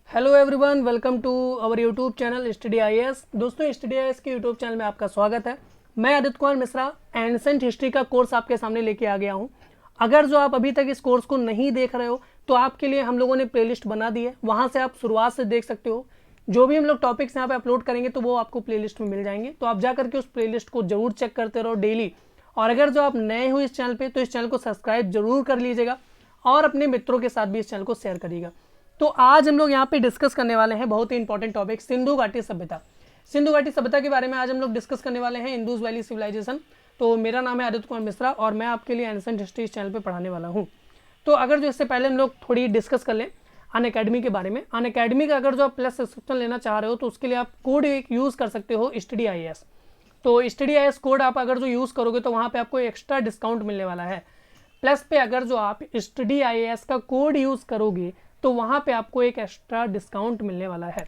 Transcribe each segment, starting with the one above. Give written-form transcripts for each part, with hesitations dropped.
Hello everyone, welcome to our YouTube channel study IAS. दोस्तों, study IAS के YouTube channel में आपका स्वागत है। मैं आदित्य कुमार मिश्रा एंसेंट हिस्ट्री का कोर्स आपके सामने लेके आ गया हूं। अगर जो आप अभी तक इस कोर्स को नहीं देख रहे हो तो आपके लिए हम लोगों ने प्लेलिस्ट बना दी है, वहां से आप शुरुआत से देख सकते हो। जो भी हम लोग टॉपिक्स यहाँ पे अपलोड करेंगे तो वो आपको प्लेलिस्ट में मिल जाएंगे, तो आप जा करके उस प्लेलिस्ट को जरूर चेक करते रहो डेली। और अगर जो आप नए हो इस चैनल पे तो इस चैनल को सब्सक्राइब जरूर कर लीजिएगा और अपने मित्रों के साथ भी इस चैनल को शेयर करिएगा। तो आज हम लोग यहाँ पे डिस्कस करने वाले हैं बहुत ही इंपॉर्टेंट टॉपिक, सिंधु घाटी सभ्यता। सिंधु घाटी सभ्यता के बारे में आज हम लोग डिस्कस करने वाले हैं, इंडस वैली सिविलाइजेशन। तो मेरा नाम है आदित्य कुमार मिश्रा और मैं आपके लिए एंसेंट हिस्ट्री इस चैनल पे पढ़ाने वाला हूँ। तो अगर जो इससे पहले हम लोग थोड़ी डिस्कस कर लें अनअकैडमी के बारे में। अनअकैडमी का अगर जो आप प्लस सब्सक्रिप्शन लेना चाह रहे हो तो उसके लिए आप कोड यूज़ कर सकते हो स्टडी आईएएस। तो स्टडी आईएएस कोड आप अगर जो यूज़ करोगे तो वहाँ पर आपको एक्स्ट्रा डिस्काउंट मिलने वाला है। प्लस पे अगर जो आप स्टडी आईएएस का कोड यूज़ करोगे तो वहाँ पे आपको एक एक्स्ट्रा डिस्काउंट मिलने वाला है,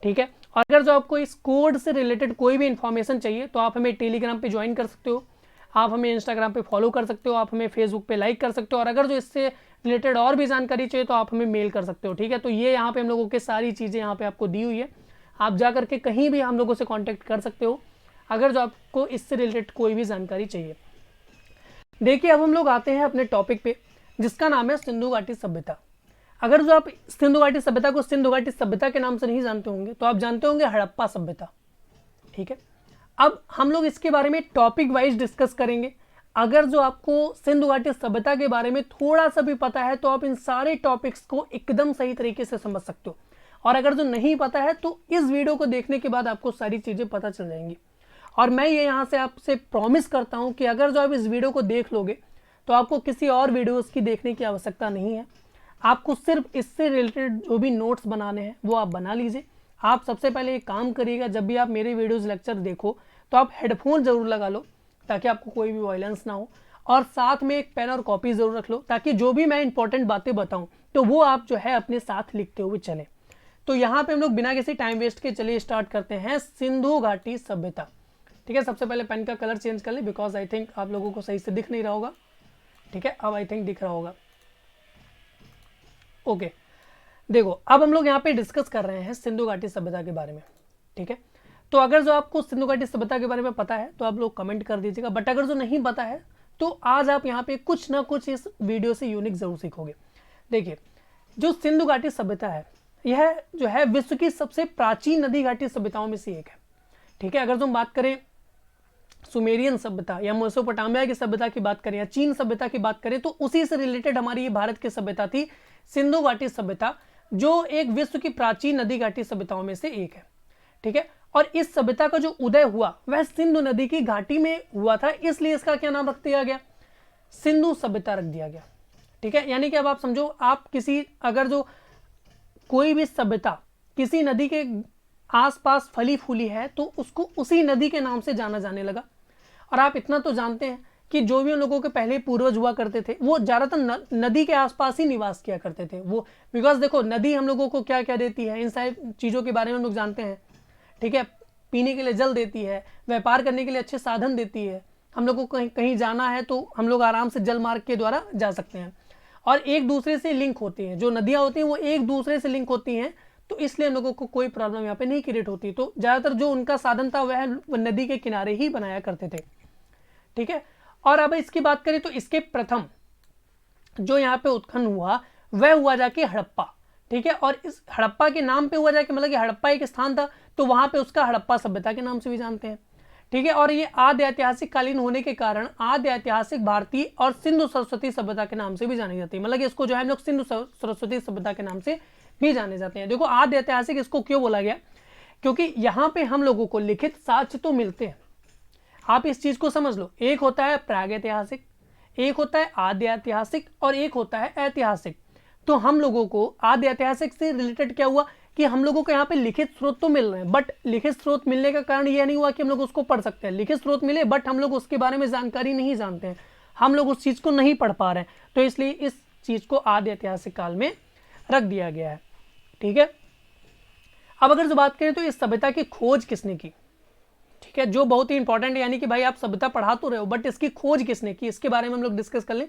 ठीक है। और अगर जो आपको इस कोड से रिलेटेड कोई भी इन्फॉर्मेशन चाहिए तो आप हमें टेलीग्राम पे ज्वाइन कर सकते हो, आप हमें इंस्टाग्राम पे फॉलो कर सकते हो, आप हमें फेसबुक पे लाइक कर सकते हो, और अगर जो इससे रिलेटेड और भी जानकारी चाहिए तो आप हमें मेल कर सकते हो, ठीक है। तो ये यहाँ पे हम लोगों के सारी चीज़ें यहाँ पे आपको दी हुई है, आप जा करके कहीं भी हम लोगों से कॉन्टैक्ट कर सकते हो अगर जो आपको इससे रिलेटेड कोई भी जानकारी चाहिए। देखिए, अब हम लोग आते हैं अपने टॉपिक पे जिसका नाम है सिंधु घाटी सभ्यता। अगर जो आप सिंधु घाटी सभ्यता को सिंधु घाटी सभ्यता के नाम से नहीं जानते होंगे तो आप जानते होंगे हड़प्पा सभ्यता, ठीक है। अब हम लोग इसके बारे में टॉपिक वाइज डिस्कस करेंगे। अगर जो आपको सिंधु घाटी सभ्यता के बारे में थोड़ा सा भी पता है तो आप इन सारे टॉपिक्स को एकदम सही तरीके से समझ सकते हो, और अगर जो नहीं पता है तो इस वीडियो को देखने के बाद आपको सारी चीज़ें पता चल जाएंगी। और मैं ये यहाँ से आपसे प्रॉमिस करता हूँ कि अगर जो आप इस वीडियो को देख लोगे तो आपको किसी और वीडियोज़ की देखने की आवश्यकता नहीं है। आपको सिर्फ इससे रिलेटेड जो भी नोट्स बनाने हैं वो आप बना लीजिए। आप सबसे पहले एक काम करिएगा, जब भी आप मेरे वीडियोज़ लेक्चर देखो तो आप हेडफोन ज़रूर लगा लो ताकि आपको कोई भी वायलेंस ना हो, और साथ में एक पेन और कॉपी ज़रूर रख लो ताकि जो भी मैं इंपॉर्टेंट बातें बताऊँ तो वो आप जो है अपने साथ लिखते हुए चलें। तो यहाँ पर हम लोग बिना किसी टाइम वेस्ट के चलिए स्टार्ट करते हैं सिंधु घाटी सभ्यता, ठीक है। सबसे पहले पेन का कलर चेंज कर ले बिकॉज आई थिंक आप लोगों को सही से दिख नहीं रहा होगा, ठीक है। अब आई थिंक दिख रहा होगा, ओके। देखो, अब हम लोग यहाँ पे डिस्कस कर रहे हैं सिंधु घाटी सभ्यता के बारे में, ठीक है। तो अगर जो आपको सिंधु घाटी सभ्यता के बारे में पता है तो आप लोग कमेंट कर दीजिएगा, बट अगर जो नहीं पता है तो आज आप यहाँ पे कुछ ना कुछ इस वीडियो से यूनिक जरूर सीखोगे। देखिए, जो सिंधु घाटी सभ्यता है यह जो है विश्व की सबसे प्राचीन नदी घाटी सभ्यताओं में से एक है, ठीक है। अगर जो हम बात करें सुमेरियन सभ्यता या मेसोपोटामिया की सभ्यता की बात करें या चीन सभ्यता की बात करें तो उसी से रिलेटेड हमारी ये भारत की सभ्यता थी सिंधु घाटी सभ्यता, जो एक विश्व की प्राचीन नदी घाटी सभ्यताओं में से एक है, ठीक है। और इस सभ्यता का जो उदय हुआ वह सिंधु नदी की घाटी में हुआ था, इसलिए इसका क्या नाम रख दिया गया, सिंधु सभ्यता रख दिया गया, ठीक है। यानी कि अब आप समझो, आप किसी अगर जो कोई भी सभ्यता किसी नदी के आसपास फली फूली है तो उसको उसी नदी के नाम से जाना जाने लगा। और आप इतना तो जानते हैं कि जो भी उन लोगों के पहले पूर्वज हुआ करते थे वो ज़्यादातर नदी के आसपास ही निवास किया करते थे। वो बिकॉज देखो, नदी हम लोगों को क्या क्या देती है, इन सारी चीज़ों के बारे में हम लोग जानते हैं, ठीक है। पीने के लिए जल देती है, व्यापार करने के लिए अच्छे साधन देती है, हम लोग को कहीं कहीं जाना है तो हम लोग आराम से जल मार्ग के द्वारा जा सकते हैं, और एक दूसरे से लिंक होती हैं। जो नदियाँ होती हैं वो एक दूसरे से लिंक होती हैं, तो इसलिए हम लोगों को कोई प्रॉब्लम यहाँ पे नहीं क्रिएट होती। तो ज़्यादातर जो उनका साधन था वह नदी के किनारे ही बनाया करते थे, ठीक है। और अब इसकी बात करें तो इसके प्रथम जो यहाँ पे उत्खनन हुआ वह हुआ जाके हड़प्पा, ठीक है। और इस हड़प्पा के नाम पे हुआ जाके, मतलब कि हड़प्पा एक स्थान था तो वहाँ पे उसका हड़प्पा सभ्यता के नाम से भी जानते हैं, ठीक है। और ये आद्य ऐतिहासिक कालीन होने के कारण आद्य ऐतिहासिक भारतीय और सिंधु सरस्वती सभ्यता के नाम से भी जानी जाती है, मतलब कि इसको जो है हम लोग सिंधु सरस्वती सभ्यता के नाम से भी जाने जाते हैं। देखो, आद्य ऐतिहासिक इसको क्यों बोला गया, क्योंकि यहाँ पे हम लोगों को लिखित साक्ष्य तो मिलते हैं। आप इस चीज को समझ लो, एक होता है प्रागैतिहासिक, एक होता है आद्य ऐतिहासिक और एक होता है ऐतिहासिक। तो हम लोगों को आद्य ऐतिहासिक से रिलेटेड क्या हुआ कि हम लोगों को यहाँ पे लिखित स्रोत तो मिल रहे हैं, बट लिखित स्रोत मिलने का कारण यह नहीं हुआ कि हम लोग उसको पढ़ सकते हैं। लिखित स्रोत मिले बट हम लोग उसके बारे में जानकारी नहीं जानते हैं, हम लोग उस चीज को नहीं पढ़ पा रहे हैं, तो इसलिए इस चीज को आद्य ऐतिहासिक काल में रख दिया गया है, ठीक है। अब अगर जो बात करें तो इस सभ्यता की खोज किसने की, ठीक है, जो बहुत ही इंपॉर्टेंट है। यानी कि भाई आप सभ्यता पढ़ा तो रहे हो बट इसकी खोज किसने की, इसके बारे में हम लोग डिस्कस कर लें।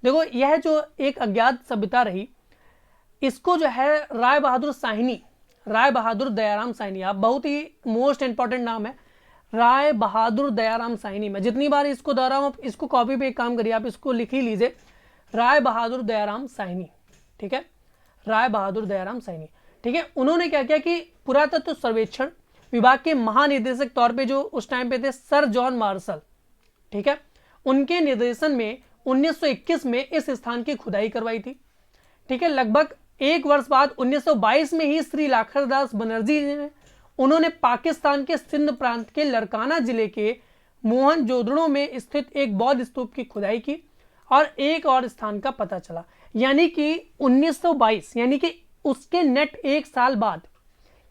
देखो, यह जो एक अज्ञात सभ्यता रही इसको जो है राय बहादुर साहनी, राय बहादुर दयाराम साहनी, आप बहुत ही मोस्ट इंपॉर्टेंट नाम है राय बहादुर दयाराम साहनी। मैं जितनी बार इसको दोहराऊं आप इसको कॉपी पे एक काम करिए, आप इसको लिख ही लीजिए, राय बहादुर दयाराम साहनी, ठीक है, राय बहादुर दयाराम साहनी, ठीक है। उन्होंने क्या किया कि पुरातत्व सर्वेक्षण विभाग के महानिदेशक तौर पे जो उस टाइम पे थे सर जॉन मार्शल, ठीक है, उनके निर्देशन में 1921 में इस स्थान की खुदाई करवाई थी, ठीक है। लगभग एक वर्ष बाद 1922 में ही श्री लाखरदास बनर्जी ने उन्होंने पाकिस्तान के सिंध प्रांत के लरकाना जिले के मोहनजोदड़ो में स्थित एक बौद्ध स्तूप की खुदाई की और एक और स्थान का पता चला। यानी कि 1922 यानी कि उसके नेट एक साल बाद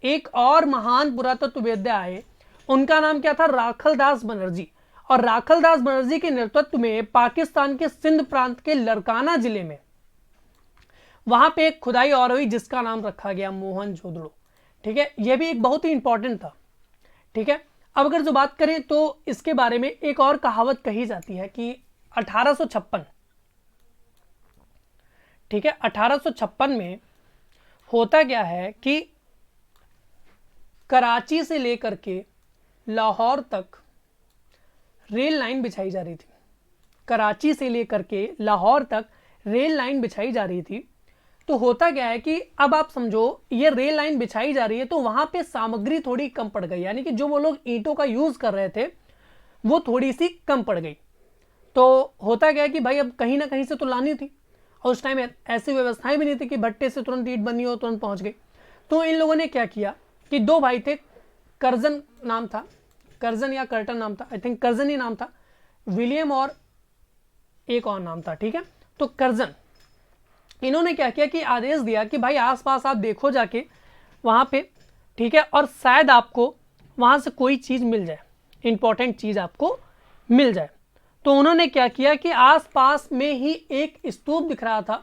एक और महान पुरातत्ववेत्ता आए, उनका नाम क्या था, राखलदास बनर्जी। और राखलदास बनर्जी के नेतृत्व में पाकिस्तान के सिंध प्रांत के लरकाना जिले में वहां पे एक खुदाई और हुई जिसका नाम रखा गया मोहनजोदड़ो, ठीक है। यह भी एक बहुत ही इंपॉर्टेंट था, ठीक है। अब अगर जो बात करें तो इसके बारे में एक और कहावत कही जाती है कि 1856, ठीक है, 1856 में होता क्या है कि कराची से लेकर के लाहौर तक रेल लाइन बिछाई जा रही थी, कराची से लेकर के लाहौर तक रेल लाइन बिछाई जा रही थी। तो होता क्या है कि अब आप समझो ये रेल लाइन बिछाई जा रही है तो वहां पे सामग्री थोड़ी कम पड़ गई, यानी कि जो वो लोग ईंटों का यूज कर रहे थे वो थोड़ी सी कम पड़ गई। तो होता क्या है कि भाई अब कहीं ना कहीं से तो लानी थी, और उस टाइम ऐसी व्यवस्थाएं भी नहीं थी कि भट्टे से तुरंत ईंट बनी हो तुरंत पहुंच गई। तो इन लोगों ने क्या किया कि दो भाई थे, कर्जन नाम था, कर्जन या कर्टन नाम था, आई थिंक कर्जन ही नाम था, विलियम और एक और नाम था, ठीक है। तो कर्जन, इन्होंने क्या किया कि आदेश दिया कि भाई आसपास आप देखो जाके वहां पे, ठीक है, और शायद आपको वहां से कोई चीज मिल जाए, इंपॉर्टेंट चीज आपको मिल जाए। तो उन्होंने क्या किया कि आसपास में ही एक स्तूप दिख रहा था,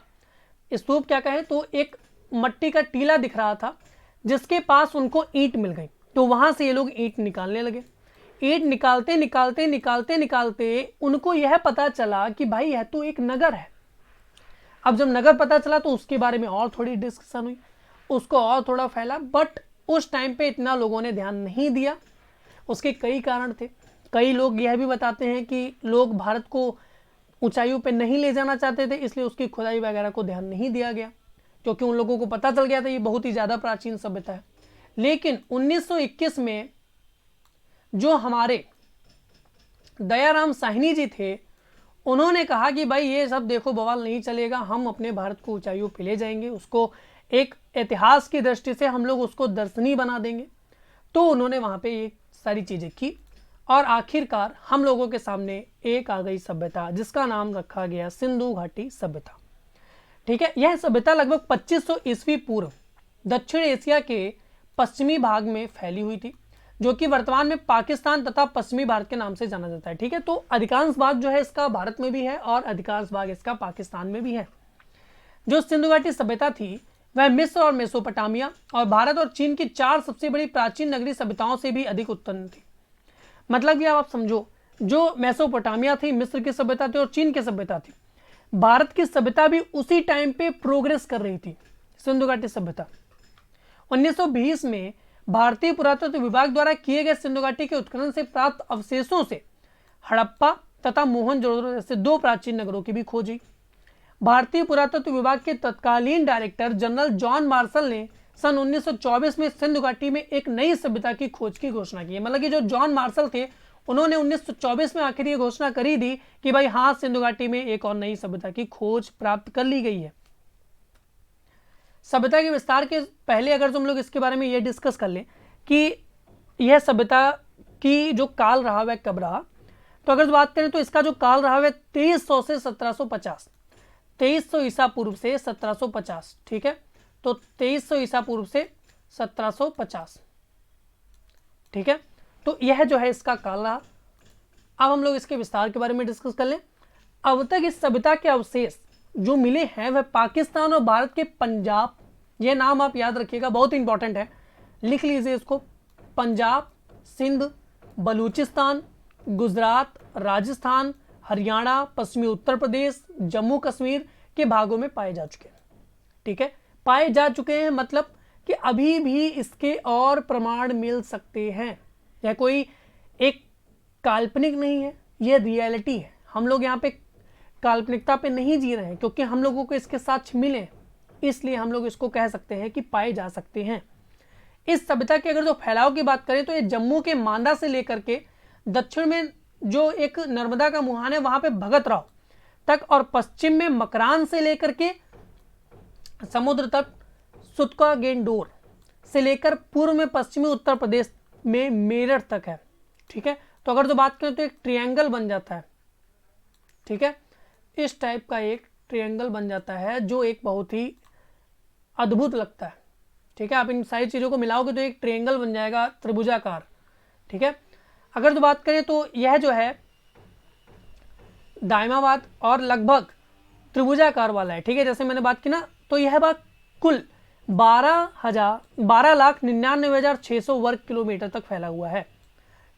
स्तूप क्या कहें तो एक मट्टी का टीला दिख रहा था जिसके पास उनको ईंट मिल गई। तो वहां से ये लोग ईंट निकालने लगे। ईंट निकालते निकालते निकालते निकालते उनको यह पता चला कि भाई यह तो एक नगर है। अब जब नगर पता चला तो उसके बारे में और थोड़ी डिस्कशन हुई, उसको और थोड़ा फैला, बट उस टाइम पे इतना लोगों ने ध्यान नहीं दिया। उसके कई कारण थे। कई लोग यह भी बताते हैं कि लोग भारत को ऊंचाइयों पे नहीं ले जाना चाहते थे, इसलिए उसकी खुदाई वगैरह को ध्यान नहीं दिया गया, क्योंकि उन लोगों को पता चल गया था ये बहुत ही ज़्यादा प्राचीन सभ्यता है। लेकिन 1921 में जो हमारे दयाराम साहनी जी थे, उन्होंने कहा कि भाई ये सब देखो बवाल नहीं चलेगा, हम अपने भारत को ऊंचाइयों पे ले जाएंगे, उसको एक इतिहास की दृष्टि से हम लोग उसको दर्शनीय बना देंगे। तो उन्होंने वहाँ पे ये सारी चीज़ें की और आखिरकार हम लोगों के सामने एक आ गई सभ्यता जिसका नाम रखा गया सिंधु घाटी सभ्यता, ठीक है। यह सभ्यता लगभग 2500 ईस्वी पूर्व दक्षिण एशिया के पश्चिमी भाग में फैली हुई थी, जो कि वर्तमान में पाकिस्तान तथा पश्चिमी भारत के नाम से जाना जाता है, ठीक है। तो अधिकांश भाग जो है इसका भारत में भी है और अधिकांश भाग इसका पाकिस्तान में भी है। जो सिंधु घाटी सभ्यता थी वह मिस्र और मेसोपोटामिया और भारत और चीन की 4 सबसे बड़ी प्राचीन नगरीय सभ्यताओं से भी अधिक उत्पन्न थी। मतलब कि आप समझो, जो मेसोपोटामिया थी, मिस्र की सभ्यता थी और चीन की सभ्यता थी, भारत की सभ्यता भी उसी टाइम पे प्रोग्रेस कर रही थी। सिंधु घाटी सभ्यता 1920 में भारतीय पुरातत्व विभाग द्वारा किए गए सिंधु घाटी के उत्खनन से प्राप्त अवशेषों से हड़प्पा तथा मोहनजोदड़ो जैसे 2 प्राचीन नगरों की भी खोज हुई। भारतीय पुरातत्व विभाग के तत्कालीन डायरेक्टर जनरल जॉन मार्शल ने सन 1924 में सिंधु घाटी में एक नई सभ्यता की खोज की घोषणा की है। मतलब कि जो जॉन मार्शल थे उन्होंने 1924 में आखिर ये घोषणा करी थी कि भाई हाँ, सिंधु घाटी में एक और नई सभ्यता की खोज प्राप्त कर ली गई है। सभ्यता के विस्तार के पहले अगर तुम लोग इसके बारे में ये डिस्कस कर लें कि यह सभ्यता की जो काल रहा वह कब रहा, तो अगर बात करें तो इसका जो काल रहा वह 2300 से 1750, 2300 ईसा पूर्व से 1750, ठीक है। तो 2300 ईसा पूर्व से 1750, ठीक है। तो यह जो है इसका काल रहा। अब हम लोग इसके विस्तार के बारे में डिस्कस कर लें। अब तक इस सभ्यता के अवशेष जो मिले हैं वह पाकिस्तान और भारत के पंजाब, यह नाम आप याद रखिएगा, बहुत इंपॉर्टेंट है, लिख लीजिए इसको, पंजाब, सिंध, बलूचिस्तान, गुजरात, राजस्थान, हरियाणा, पश्चिमी उत्तर प्रदेश, जम्मू कश्मीर के भागों में पाए जा चुके हैं, ठीक है। पाए जा चुके हैं, मतलब कि अभी भी इसके और प्रमाण मिल सकते हैं। यह कोई एक काल्पनिक नहीं है, यह रियलिटी है। हम लोग यहाँ पे काल्पनिकता पे नहीं जी रहे हैं, क्योंकि हम लोगों को इसके साक्ष्य मिले, इसलिए हम लोग इसको कह सकते हैं कि पाए जा सकते हैं। इस सभ्यता के अगर जो फैलाव की बात करें तो ये जम्मू के मांदा से लेकर के दक्षिण में जो एक नर्मदा का मुहान है वहां पे भगत राव तक, और पश्चिम में मकरान से लेकर के समुद्र तक सुतका गेंडोर से लेकर पूर्व में पश्चिमी उत्तर प्रदेश में मेरठ तक है। ठीक है, तो अगर जो बात करें तो एक ट्रायंगल बन जाता है। ठीक है, इस टाइप का एक ट्रायंगल बन जाता है जो एक बहुत ही अद्भुत लगता है। ठीक है, आप इन सारी चीज़ों को मिलाओगे तो एक ट्रायंगल बन जाएगा, त्रिभुजाकार। ठीक है, अगर जो बात करें तो यह जो है दायमाबाद और लगभग त्रिभुजाकार वाला है। ठीक है, जैसे मैंने बात की ना, तो यह बात कुल 12,99,600 वर्ग किलोमीटर तक फैला हुआ है।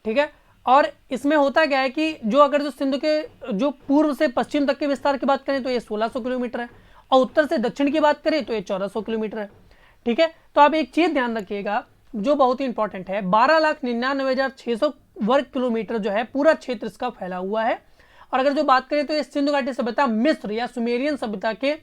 ठीक है, और इसमें होता क्या है कि जो अगर जो सिंधु के जो पूर्व से पश्चिम तक के विस्तार की बात करें तो ये 1600 किलोमीटर है, और उत्तर से दक्षिण की बात करें तो ये 1400 किलोमीटर है। ठीक है, तो आप एक चीज ध्यान रखिएगा जो बहुत ही इंपॉर्टेंट है, 12,99,600 वर्ग किलोमीटर जो है पूरा क्षेत्र इसका फैला हुआ है। और अगर जो बात करें तो ये सिंधु घाटी सभ्यता मिस्र या सुमेरियन सभ्यता के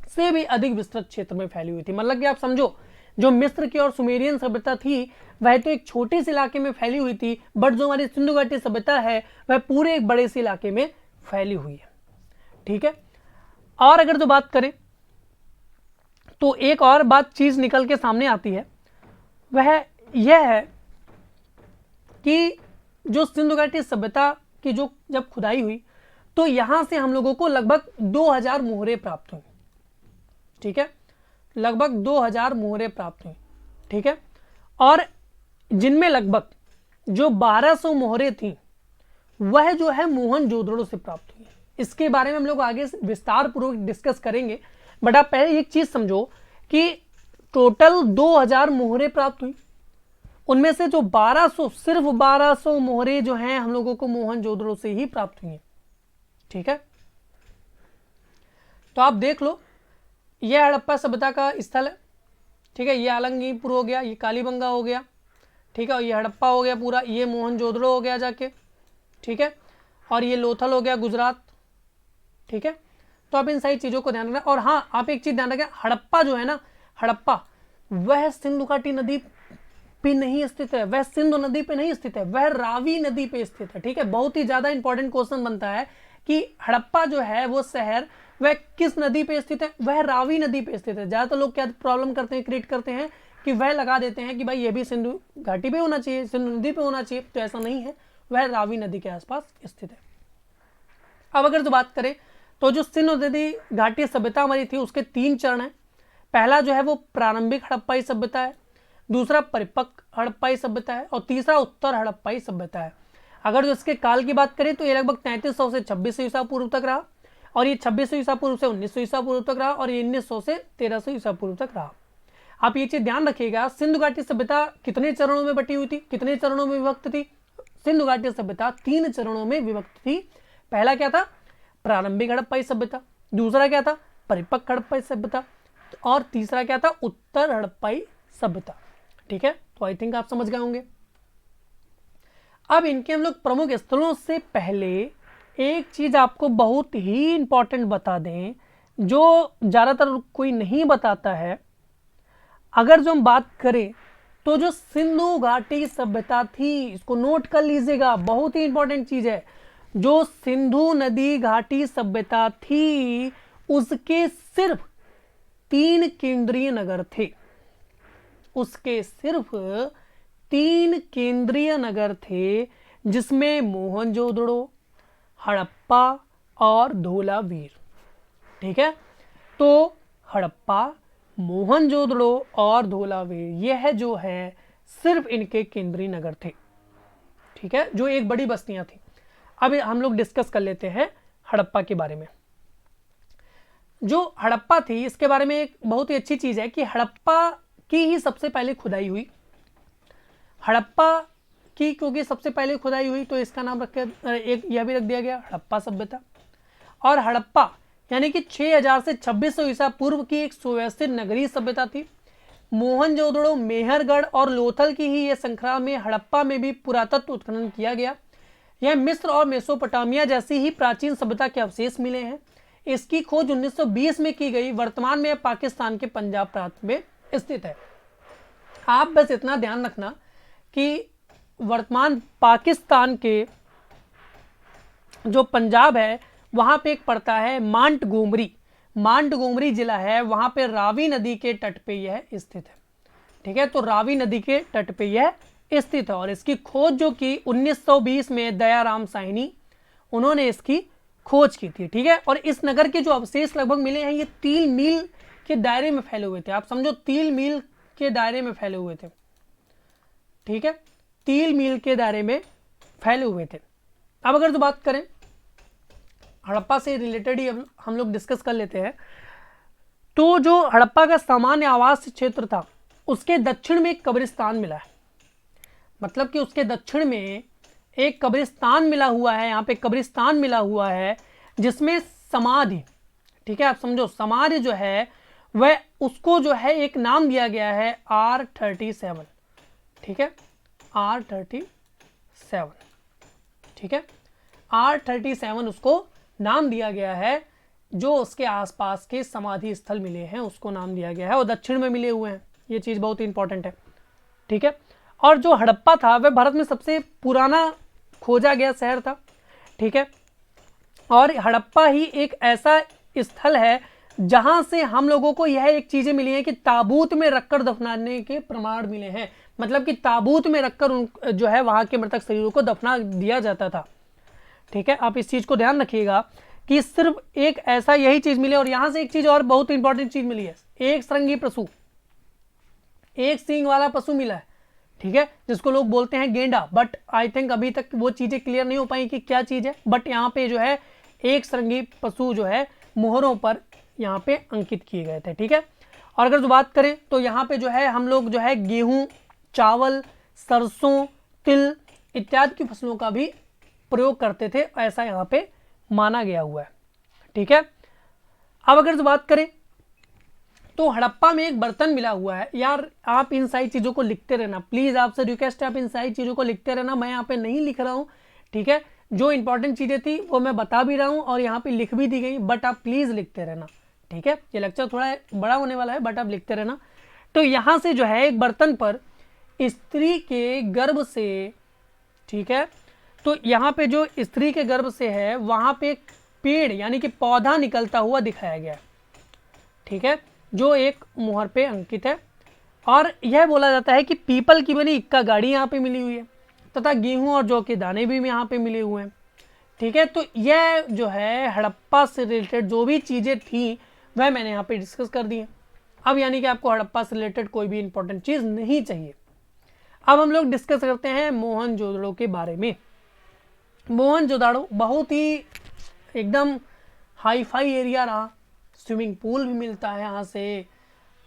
से भी अधिक विस्तृत क्षेत्र में फैली हुई थी। मतलब कि आप समझो, जो मिस्र की और सुमेरियन सभ्यता थी वह तो एक छोटे से इलाके में फैली हुई थी, बट जो हमारी सिंधु घाटी सभ्यता है वह पूरे एक बड़े से इलाके में फैली हुई है। ठीक है, और अगर जो बात करें तो एक और बात चीज निकल के सामने आती है, वह यह है कि जो सिंधु घाटी सभ्यता की जो जब खुदाई हुई तो यहां से हम लोगों को लगभग 2000 मोहरे प्राप्त हुई। ठीक है, लगभग 2000 मोहरे प्राप्त हुई। ठीक है, और जिनमें लगभग जो 1200 मोहरे थी वह जो है मोहनजोदड़ो से प्राप्त हुई। इसके बारे में हम लोग आगे विस्तार पूर्वक डिस्कस करेंगे, बट आप पहले एक चीज समझो कि टोटल 2000 मोहरे प्राप्त हुई, उनमें से जो 1200 सिर्फ 1200 मोहरे जो हैं हम लोगों को मोहनजोदड़ो से ही प्राप्त हुई हैं। ठीक है, तो आप देख लो, यह हड़प्पा सभ्यता का स्थल है। ठीक है, ये आलमगीरपुर हो गया, ये कालीबंगा हो गया। ठीक है, और ये हड़प्पा हो गया पूरा, ये मोहनजोदड़ो हो गया जाके। ठीक है, और ये लोथल हो गया गुजरात। ठीक है, तो आप इन सारी चीज़ों को ध्यान रखना। और हाँ, आप एक चीज़ ध्यान रखें, हड़प्पा जो है ना, हड़प्पा वह सिंधु घाटी नदी पे नहीं स्थित है, वह सिंधु नदी पे नहीं स्थित है, वह रावी नदी पे स्थित है। ठीक है, बहुत ही ज़्यादा इंपॉर्टेंट क्वेश्चन बनता है कि हड़प्पा जो है वो शहर वह किस नदी पे स्थित है, वह रावी नदी पे स्थित है। ज़्यादातर लोग क्या प्रॉब्लम करते हैं, क्रिएट करते हैं कि वह लगा देते हैं कि भाई ये भी सिंधु घाटी पे होना चाहिए, सिंधु नदी पे होना चाहिए, तो ऐसा नहीं है, वह रावी नदी के आसपास स्थित है। अब अगर जो बात करें तो जो सिंधु नदी घाटी सभ्यता हमारी थी उसके 3 चरण हैं। पहला जो है वो प्रारंभिक हड़प्पाई सभ्यता है, दूसरा परिपक्व हड़प्पाई सभ्यता है, और तीसरा उत्तर हड़प्पाई सभ्यता है। अगर जो इसके काल की बात करें तो ये लगभग 3300 से 2600 ईसा पूर्व तक रहा, और ये 2600 ईसा पूर्व से 1900 ईसा पूर्व तक रहा, और ये 1900 से 1300 ईसा पूर्व तक रहा। आप ये चीज ध्यान रखिएगा, सिंधु घाटी सभ्यता कितने चरणों में बटी हुई थी, कितने चरणों में विभक्त थी? सिंधु घाटी सभ्यता 3 चरणों में विभक्त थी। पहला क्या था? प्रारंभिक हड़प्पाई सभ्यता, दूसरा क्या था? परिपक्व हड़प्पाई सभ्यता, और तीसरा क्या था? उत्तर हड़प्पाई सभ्यता। ठीक है, तो आई थिंक आप समझ गए होंगे। अब इनके हम लोग प्रमुख स्थलों से पहले एक चीज आपको बहुत ही इंपॉर्टेंट बता दें, जो ज्यादातर कोई नहीं बताता है। अगर जो हम बात करें तो जो सिंधु घाटी सभ्यता थी, इसको नोट कर लीजिएगा, बहुत ही इंपॉर्टेंट चीज है। जो सिंधु नदी घाटी सभ्यता थी उसके सिर्फ 3 केंद्रीय नगर थे, उसके सिर्फ 3 केंद्रीय नगर थे, जिसमें मोहनजोदड़ो, हड़प्पा और धोलावीर। ठीक है, तो हड़प्पा, मोहनजोदड़ो और धोलावीर यह जो है सिर्फ इनके केंद्रीय नगर थे। ठीक है, जो एक बड़ी बस्तियां थी। अब हम लोग डिस्कस कर लेते हैं हड़प्पा के बारे में। जो हड़प्पा थी इसके बारे में एक बहुत ही अच्छी चीज है कि हड़प्पा की ही सबसे पहले खुदाई हुई। हड़प्पा की क्योंकि सबसे पहले खुदाई हुई तो इसका नाम रख के एक यह भी रख दिया गया हड़प्पा सभ्यता। और हड़प्पा यानी कि 6000 से 2600 ईसा पूर्व की एक सुव्यवस्थित नगरीय सभ्यता थी। मोहनजोदड़ो, मेहरगढ़ और लोथल की ही ये श्रृंखला में हड़प्पा में भी पुरातत्व उत्खनन किया गया। यह मिस्र और मेसोपोटामिया जैसी ही प्राचीन सभ्यता के अवशेष मिले हैं। इसकी खोज 1920 में की गई। वर्तमान में पाकिस्तान के पंजाब प्रांत में स्थित है। आप बस इतना ध्यान रखना कि वर्तमान पाकिस्तान के जो पंजाब है वहां पे एक पड़ता है मांटगोमरी। मांटगोमरी जिला है, वहां पे रावी नदी के तट पे यह स्थित है। ठीक है, तो रावी नदी के तट पे यह स्थित है और इसकी खोज जो कि 1920 में दयाराम साहनी उन्होंने इसकी खोज की थी। ठीक है, और इस नगर के जो अवशेष लगभग मिले हैं ये 3 मील के दायरे में फैले हुए थे। आप समझो 3 मील के दायरे में फैले हुए थे। ठीक है, 3 मील के दायरे में फैले हुए थे। अब अगर जो बात करें हड़प्पा से रिलेटेड ही हम लोग डिस्कस कर लेते हैं। तो जो हड़प्पा का सामान्य आवास क्षेत्र था उसके दक्षिण में एक कब्रिस्तान मिला है। मतलब कि उसके दक्षिण में एक कब्रिस्तान मिला हुआ है। यहाँ पे कब्रिस्तान मिला हुआ है जिसमें समाधि, ठीक है, आप समझो समाधि जो है वह उसको जो है एक नाम दिया गया है R37। ठीक है, R37। ठीक है, R37 उसको नाम दिया गया है। जो उसके आसपास के समाधि स्थल मिले हैं उसको नाम दिया गया है और दक्षिण में मिले हुए हैं। ये चीज़ बहुत इंपॉर्टेंट है। ठीक है, और जो हड़प्पा था वह भारत में सबसे पुराना खोजा गया शहर था। ठीक है, और हड़प्पा ही एक ऐसा स्थल है जहां से हम लोगों को यह एक चीज़ें मिली हैं कि ताबूत में रखकर दफनाने के प्रमाण मिले हैं। मतलब कि ताबूत में रखकर जो है वहां के मृतक शरीरों को दफना दिया जाता था। ठीक है, आप इस चीज़ को ध्यान रखिएगा कि सिर्फ एक ऐसा यही चीज़ मिले। और यहां से एक चीज़ और बहुत इंपॉर्टेंट चीज़ मिली है, एक श्रृंगी पशु, एक सींग वाला पशु मिला है। ठीक है, जिसको लोग बोलते हैं गेंडा, बट आई थिंक अभी तक वो चीज़ें क्लियर नहीं हो पाई कि क्या चीज़ है। बट यहाँ पे जो है एक श्रृंगी पशु जो है मोहरों पर यहाँ पे अंकित किए गए थे। ठीक है, और अगर जो बात करें तो यहाँ पे जो है हम लोग जो है गेहूँ, चावल, सरसों, तिल इत्यादि की फसलों का भी प्रयोग करते थे, ऐसा यहाँ पे माना गया हुआ है। ठीक है, अब अगर जो बात करें तो हड़प्पा में एक बर्तन मिला हुआ है। यार आप इन सारी चीज़ों को लिखते रहना, प्लीज़ आपसे रिक्वेस्ट है, आप इन सारी चीज़ों को लिखते रहना। मैं यहाँ पे नहीं लिख रहा हूँ। ठीक है, जो इंपॉर्टेंट चीज़ें थी वो मैं बता भी रहा हूँ और यहाँ पे लिख भी दी गई, बट आप प्लीज़ लिखते रहना। ठीक है, ये लेक्चर थोड़ा बड़ा होने वाला है बट आप लिखते रहना। तो यहाँ से जो है एक बर्तन पर स्त्री के गर्भ से, ठीक है, तो यहाँ पे जो स्त्री के गर्भ से है वहाँ पे एक पेड़ यानी कि पौधा निकलता हुआ दिखाया गया है। ठीक है, जो एक मुहर पे अंकित है और यह बोला जाता है कि पीपल की बनी इक्का गाड़ी यहाँ पे मिली हुई है तथा गेहूं और जौ के दाने भी यहाँ पे मिले हुए हैं। ठीक है, तो यह जो है हड़प्पा से रिलेटेड जो भी चीज़ें थी वह मैंने यहाँ पे डिस्कस कर दी है। अब यानी कि आपको हड़प्पा से रिलेटेड कोई भी इंपॉर्टेंट चीज़ नहीं चाहिए। अब हम लोग डिस्कस करते हैं मोहनजोदड़ो के बारे में। मोहनजोदड़ो बहुत ही एकदम हाई फाई एरिया रहा। स्विमिंग पूल भी मिलता है यहाँ से,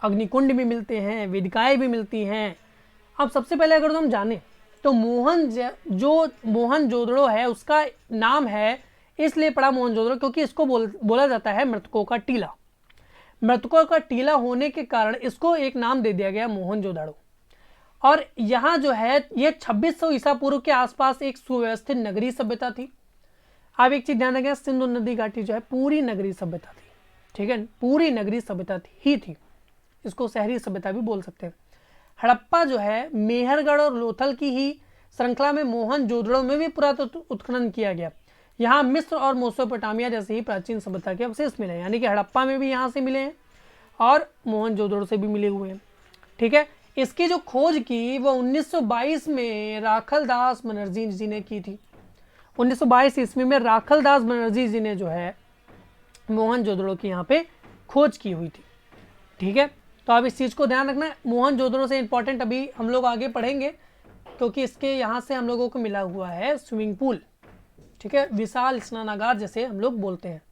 अग्निकुंड भी मिलते हैं, वेदिकाएं भी मिलती हैं। अब सबसे पहले अगर हम जाने तो मोहनजोदड़ो है उसका नाम है इसलिए पड़ा मोहनजोदड़ो क्योंकि इसको बोला जाता है मृतकों का टीला। मृतकों का टीला होने के कारण इसको एक नाम दे दिया गया मोहनजोदड़ो। और यहाँ जो है ये 2600 ईसा पूर्व के आसपास एक सुव्यवस्थित नगरीय सभ्यता थी। अब एक चीज ध्यान रखें, सिंधु नदी घाटी जो है पूरी नगरीय सभ्यता थी। ठीक है, पूरी नगरीय सभ्यता ही थी, इसको शहरी सभ्यता भी बोल सकते हैं। हड़प्पा जो है मेहरगढ़ और लोथल की ही श्रृंखला में मोहनजोदड़ो में भी पुरातत्व उत्खनन किया गया। यहाँ मिस्र और मेसोपोटामिया जैसे ही प्राचीन सभ्यता के अवशेष मिले, यानी कि हड़प्पा में भी यहाँ से मिले हैं और मोहनजोदड़ो से भी मिले हुए हैं। ठीक है, इसकी जो खोज की वो 1922 में राखलदास बनर्जी जी ने की थी। 1922 ईस्वी में राखलदास बनर्जी जी ने जो है मोहनजोदड़ो की यहाँ पे खोज की हुई थी। ठीक है, तो आप इस चीज़ को ध्यान रखना। मोहनजोदड़ो से इंपॉर्टेंट अभी हम लोग आगे पढ़ेंगे क्योंकि इसके यहाँ से हम लोगों को मिला हुआ है स्विमिंग पूल। ठीक है, विशाल स्नानागार जैसे हम लोग बोलते हैं।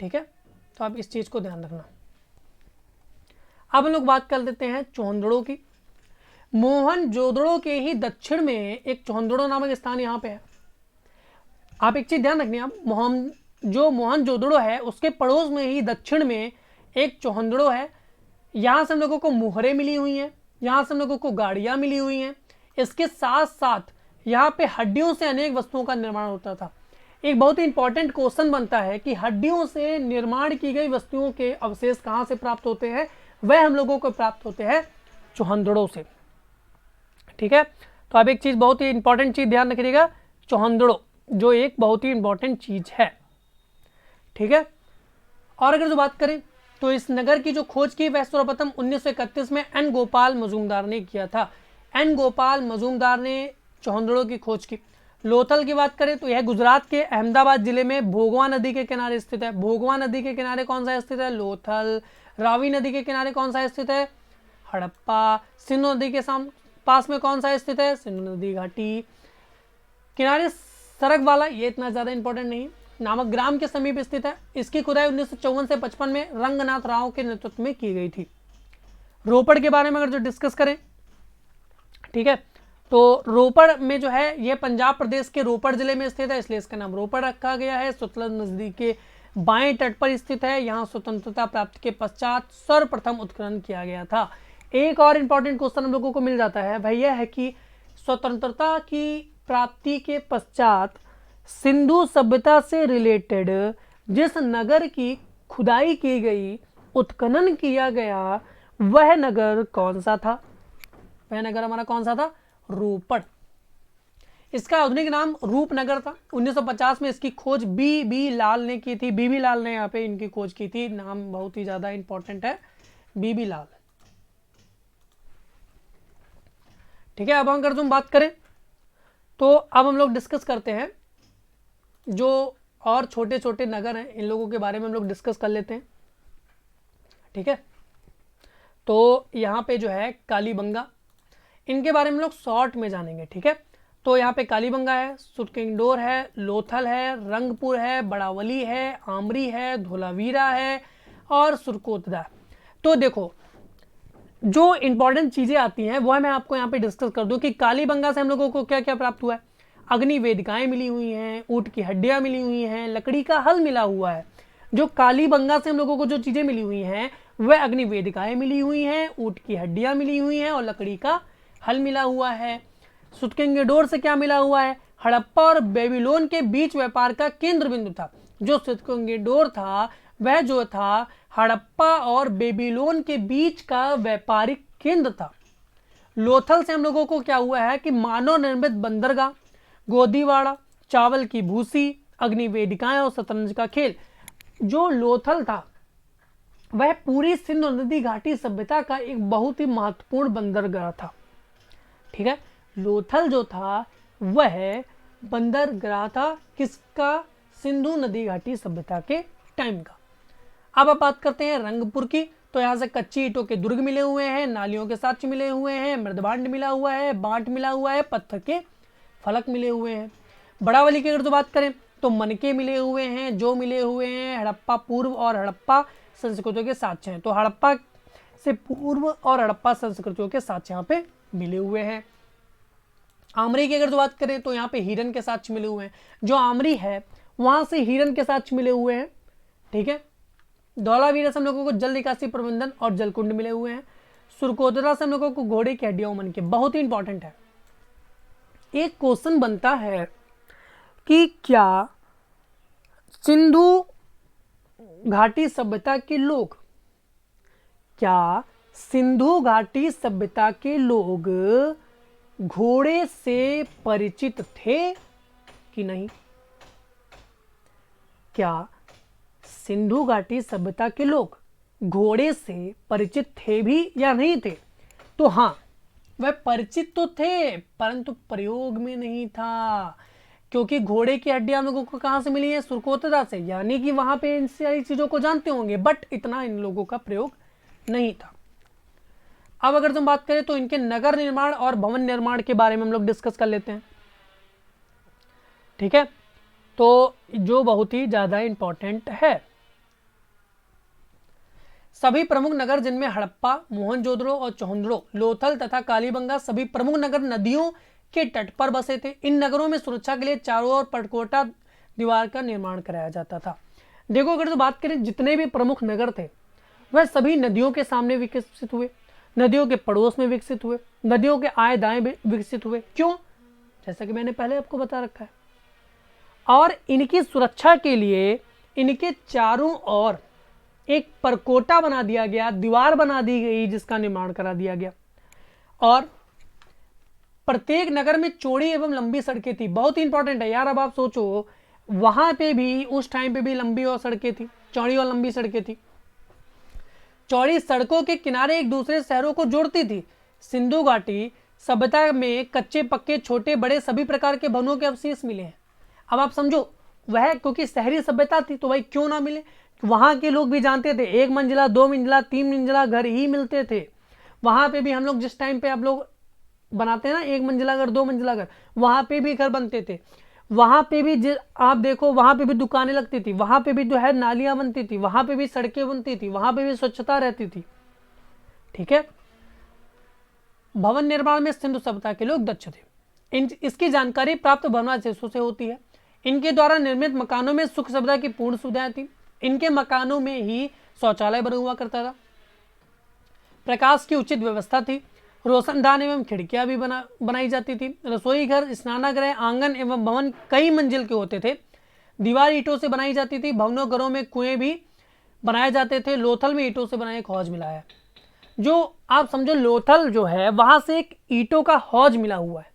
ठीक है, तो आप इस चीज़ को ध्यान रखना। अब हम लोग बात कर लेते हैं चौंदड़ो की। मोहनजोदड़ो के ही दक्षिण में एक चौंदड़ो नामक स्थान यहाँ पे है। आप एक चीज ध्यान रखनी, आप जो मोहनजोदड़ो है उसके पड़ोस में ही दक्षिण में एक चौहंदड़ो है। यहाँ से हम लोगों को मुहरें मिली हुई हैं, यहाँ से हम लोगों को गाड़ियाँ मिली हुई हैं। इसके साथ साथ यहाँ पे हड्डियों से अनेक वस्तुओं का निर्माण होता था। एक बहुत ही इंपॉर्टेंट क्वेश्चन बनता है कि हड्डियों से निर्माण की गई वस्तुओं के अवशेष कहाँ से प्राप्त होते हैं? वह हम लोगों को प्राप्त होते हैं चौहंदड़ों से। ठीक है, तो अब एक चीज़, बहुत ही इंपॉर्टेंट चीज़ ध्यान रखिएगा, चौहंदड़ो जो एक बहुत ही इंपॉर्टेंट चीज़ है। ठीक है, और अगर जो बात करें तो इस नगर की जो खोज की वह सर्वप्रथम 1931 में एन गोपाल मजूमदार ने किया था। एन गोपाल मजूमदार ने चौहंदड़ो की खोज की। लोथल की बात करें तो यह गुजरात के अहमदाबाद जिले में भोगवा नदी के किनारे स्थित है। भोगवा नदी के किनारे कौन सा स्थित है? लोथल। रावी नदी के किनारे कौन सा स्थित है? हड़प्पा। सिंधु नदी के पास में कौन सा स्थित है? सिंधु नदी घाटी। किनारे सड़क वाला, ये इतना ज़्यादा इंपॉर्टेंट नहीं, नामक ग्राम के समीप स्थित है। इसकी खुदाई 1954 से 55 में रंगनाथ राव के नेतृत्व में की गई थी। रोपड़ के बारे में अगर जो डिस्कस करें, ठीक है, तो रोपड़ में जो है ये पंजाब प्रदेश के रोपड़ जिले में स्थित है, इसलिए इसका नाम रोपड़ रखा गया है। सतलज नदी के बाएं तट पर स्थित है। यहाँ स्वतंत्रता प्राप्ति के पश्चात सर्वप्रथम उत्खनन किया गया था। एक और इंपॉर्टेंट क्वेश्चन हम लोगों को मिल जाता है, वह यह है कि स्वतंत्रता की प्राप्ति के पश्चात सिंधु सभ्यता से रिलेटेड जिस नगर की खुदाई की गई, उत्खनन किया गया, वह नगर कौन सा था? वह नगर हमारा कौन सा था? रोपड़। इसका आधुनिक नाम रूपनगर था। 1950 में इसकी खोज बी लाल ने की थी। बी लाल ने यहाँ पे इनकी खोज की थी। नाम बहुत ही ज्यादा इंपॉर्टेंट है, बी लाल। ठीक है, अब अगर तुम बात करें तो अब हम लोग डिस्कस करते हैं जो और छोटे छोटे नगर हैं, इन लोगों के बारे में हम लोग डिस्कस कर लेते हैं। ठीक है, तो यहाँ पे जो है कालीबंगा, इनके बारे में लोग शॉर्ट में जानेंगे। ठीक है, तो यहाँ पे कालीबंगा है, सुरकिंगडोर है, लोथल है, रंगपुर है, बड़ावली है, आमरी है, धोलावीरा है और सुरकोतदा। तो देखो, जो इंपॉर्टेंट चीज़ें आती हैं वो मैं आपको यहाँ पे डिस्कस कर दूँ कि कालीबंगा से हम लोगों को क्या क्या प्राप्त हुआ है। अग्नि वेदिकाएँ मिली हुई हैं, ऊँट की हड्डियाँ मिली हुई हैं, लकड़ी का हल मिला हुआ है। जो कालीबंगा से हम लोगों को जो चीज़ें मिली हुई हैं वह अग्नि वेदिकाएँ मिली हुई हैं, ऊँट की हड्डियाँ मिली हुई हैं और लकड़ी का हल मिला हुआ है। सुरकिंगडोर से क्या मिला हुआ है? हड़प्पा और बेबीलोन के बीच व्यापार का केंद्र बिंदु था। जो सुरकिंगडोर था वह जो था हड़प्पा और बेबीलोन के बीच का व्यापारिक केंद्र था। लोथल से हम लोगों को क्या हुआ है कि मानव निर्मित बंदरगाह, गोदीवाड़ा, चावल की भूसी, अग्नि वेदिकाएं और शतरंज का खेल। जो लोथल था वह पूरी सिंधु नदी घाटी सभ्यता का एक बहुत ही महत्वपूर्ण बंदरगाह था। ठीक है, लोथल जो था वह बंदरगाह था किसका? सिंधु नदी घाटी सभ्यता के टाइम का। अब आप बात करते हैं रंगपुर की, तो यहाँ से कच्ची ईंटों के दुर्ग मिले हुए हैं, नालियों के साक्ष्य मिले हुए हैं, मृदभांड मिला हुआ है, बांट मिला हुआ है, पत्थर के फलक मिले हुए हैं। बड़ावली की अगर तो बात करें तो मनके मिले हुए हैं, जो मिले हुए हैं, हड़प्पा पूर्व और हड़प्पा संस्कृतियों के साक्ष्य हैं। तो हड़प्पा से पूर्व और हड़प्पा संस्कृतियों के साक्ष्य यहाँ पे मिले हुए हैं। आमरी की अगर तो बात करें तो यहाँ पे हिरन के साक्ष्य मिले हुए हैं। जो आमरी है वहां से हिरन के साक्ष्य मिले हुए हैं। ठीक है, धौलावीरा से हम लोगों को जल निकासी प्रबंधन और जलकुंड मिले हुए हैं। सुरकोतरा से हम लोगों को घोड़े की हड्डियां मन के, बहुत ही इंपॉर्टेंट है। एक क्वेश्चन बनता है कि क्या सिंधु घाटी सभ्यता के लोग, क्या सिंधु घाटी सभ्यता के लोग घोड़े से परिचित थे कि नहीं? क्या सिंधु घाटी सभ्यता के लोग घोड़े से परिचित थे भी या नहीं थे? तो हाँ, वह परिचित तो थे परंतु प्रयोग में नहीं था, क्योंकि घोड़े की हड्डियां हम लोगों को कहां से मिली है? सुरकोतरा से, यानी कि वहां पे इन सारी चीजों को जानते होंगे, बट इतना इन लोगों का प्रयोग नहीं था। अब अगर तुम बात करें तो इनके नगर निर्माण और भवन निर्माण के बारे में हम लोग डिस्कस कर लेते हैं। ठीक है, तो जो बहुत ही ज्यादा इंपॉर्टेंट है, सभी प्रमुख नगर जिनमें हड़प्पा, मोहनजोदड़ो और चौहंदड़ो, लोथल तथा कालीबंगा सभी प्रमुख नगर नदियों के तट पर बसे थे। इन नगरों में सुरक्षा के लिए चारों ओर पटकोटा दीवार का निर्माण कराया जाता था। देखो अगर जो बात करें जितने भी प्रमुख नगर थे वह सभी नदियों के सामने विकसित हुए, नदियों के पड़ोस में विकसित हुए, नदियों के आए दाएं विकसित हुए। क्यों? जैसा कि मैंने पहले आपको बता रखा है। और इनकी सुरक्षा के लिए इनके चारों ओर एक परकोटा बना दिया गया, दीवार बना दी गई जिसका निर्माण करा दिया गया। और प्रत्येक नगर में चौड़ी एवं लंबी सड़कें थी। बहुत ही इंपॉर्टेंट है यार। अब आप सोचो वहां पे भी उस टाइम पे भी लंबी और सड़कें थी, चौड़ी और लंबी सड़कें थी। चौड़ी सड़कों के किनारे एक दूसरे शहरों को जोड़ती थी। सिंधु घाटी सभ्यता में कच्चे पक्के छोटे बड़े सभी प्रकार के भवनों के अवशेष मिले हैं। अब आप समझो वह क्योंकि शहरी सभ्यता थी तो भाई क्यों ना मिले, वहां के लोग भी जानते थे 1 मंजिला 2 मंजिला 3 मंजिला घर ही मिलते थे। वहां पे भी हम लोग जिस टाइम पे आप लोग बनाते हैं ना 1 मंजिला घर 2 मंजिला घर, वहां पे भी घर बनते थे। वहां पे भी आप देखो वहां पे भी दुकानें लगती थी, वहां पे भी जो है नालियां बनती थी, वहां पे भी सड़कें बनती थी, वहां पे भी स्वच्छता रहती थी। ठीक है। भवन निर्माण में सिंधु सभ्यता के लोग दक्ष थे। इसकी जानकारी प्राप्त भवनावशेषों से होती है। इनके द्वारा निर्मित मकानों में सुख सुविधा की पूर्ण सुविधाएं थी। इनके मकानों में ही शौचालय बना हुआ करता था, प्रकाश की उचित व्यवस्था थी, रोशनदान एवं खिड़कियां भी बनाई जाती थी। रसोई घर, स्नानागृह, आंगन एवं भवन कई मंजिल के होते थे। दीवार ईंटों से बनाई जाती थी। भवनों घरों में कुएं भी बनाए जाते थे। लोथल में ईंटों से बना एक हौज मिला है। जो आप समझो लोथल जो है वहां से एक ईंटों का हौज मिला हुआ है।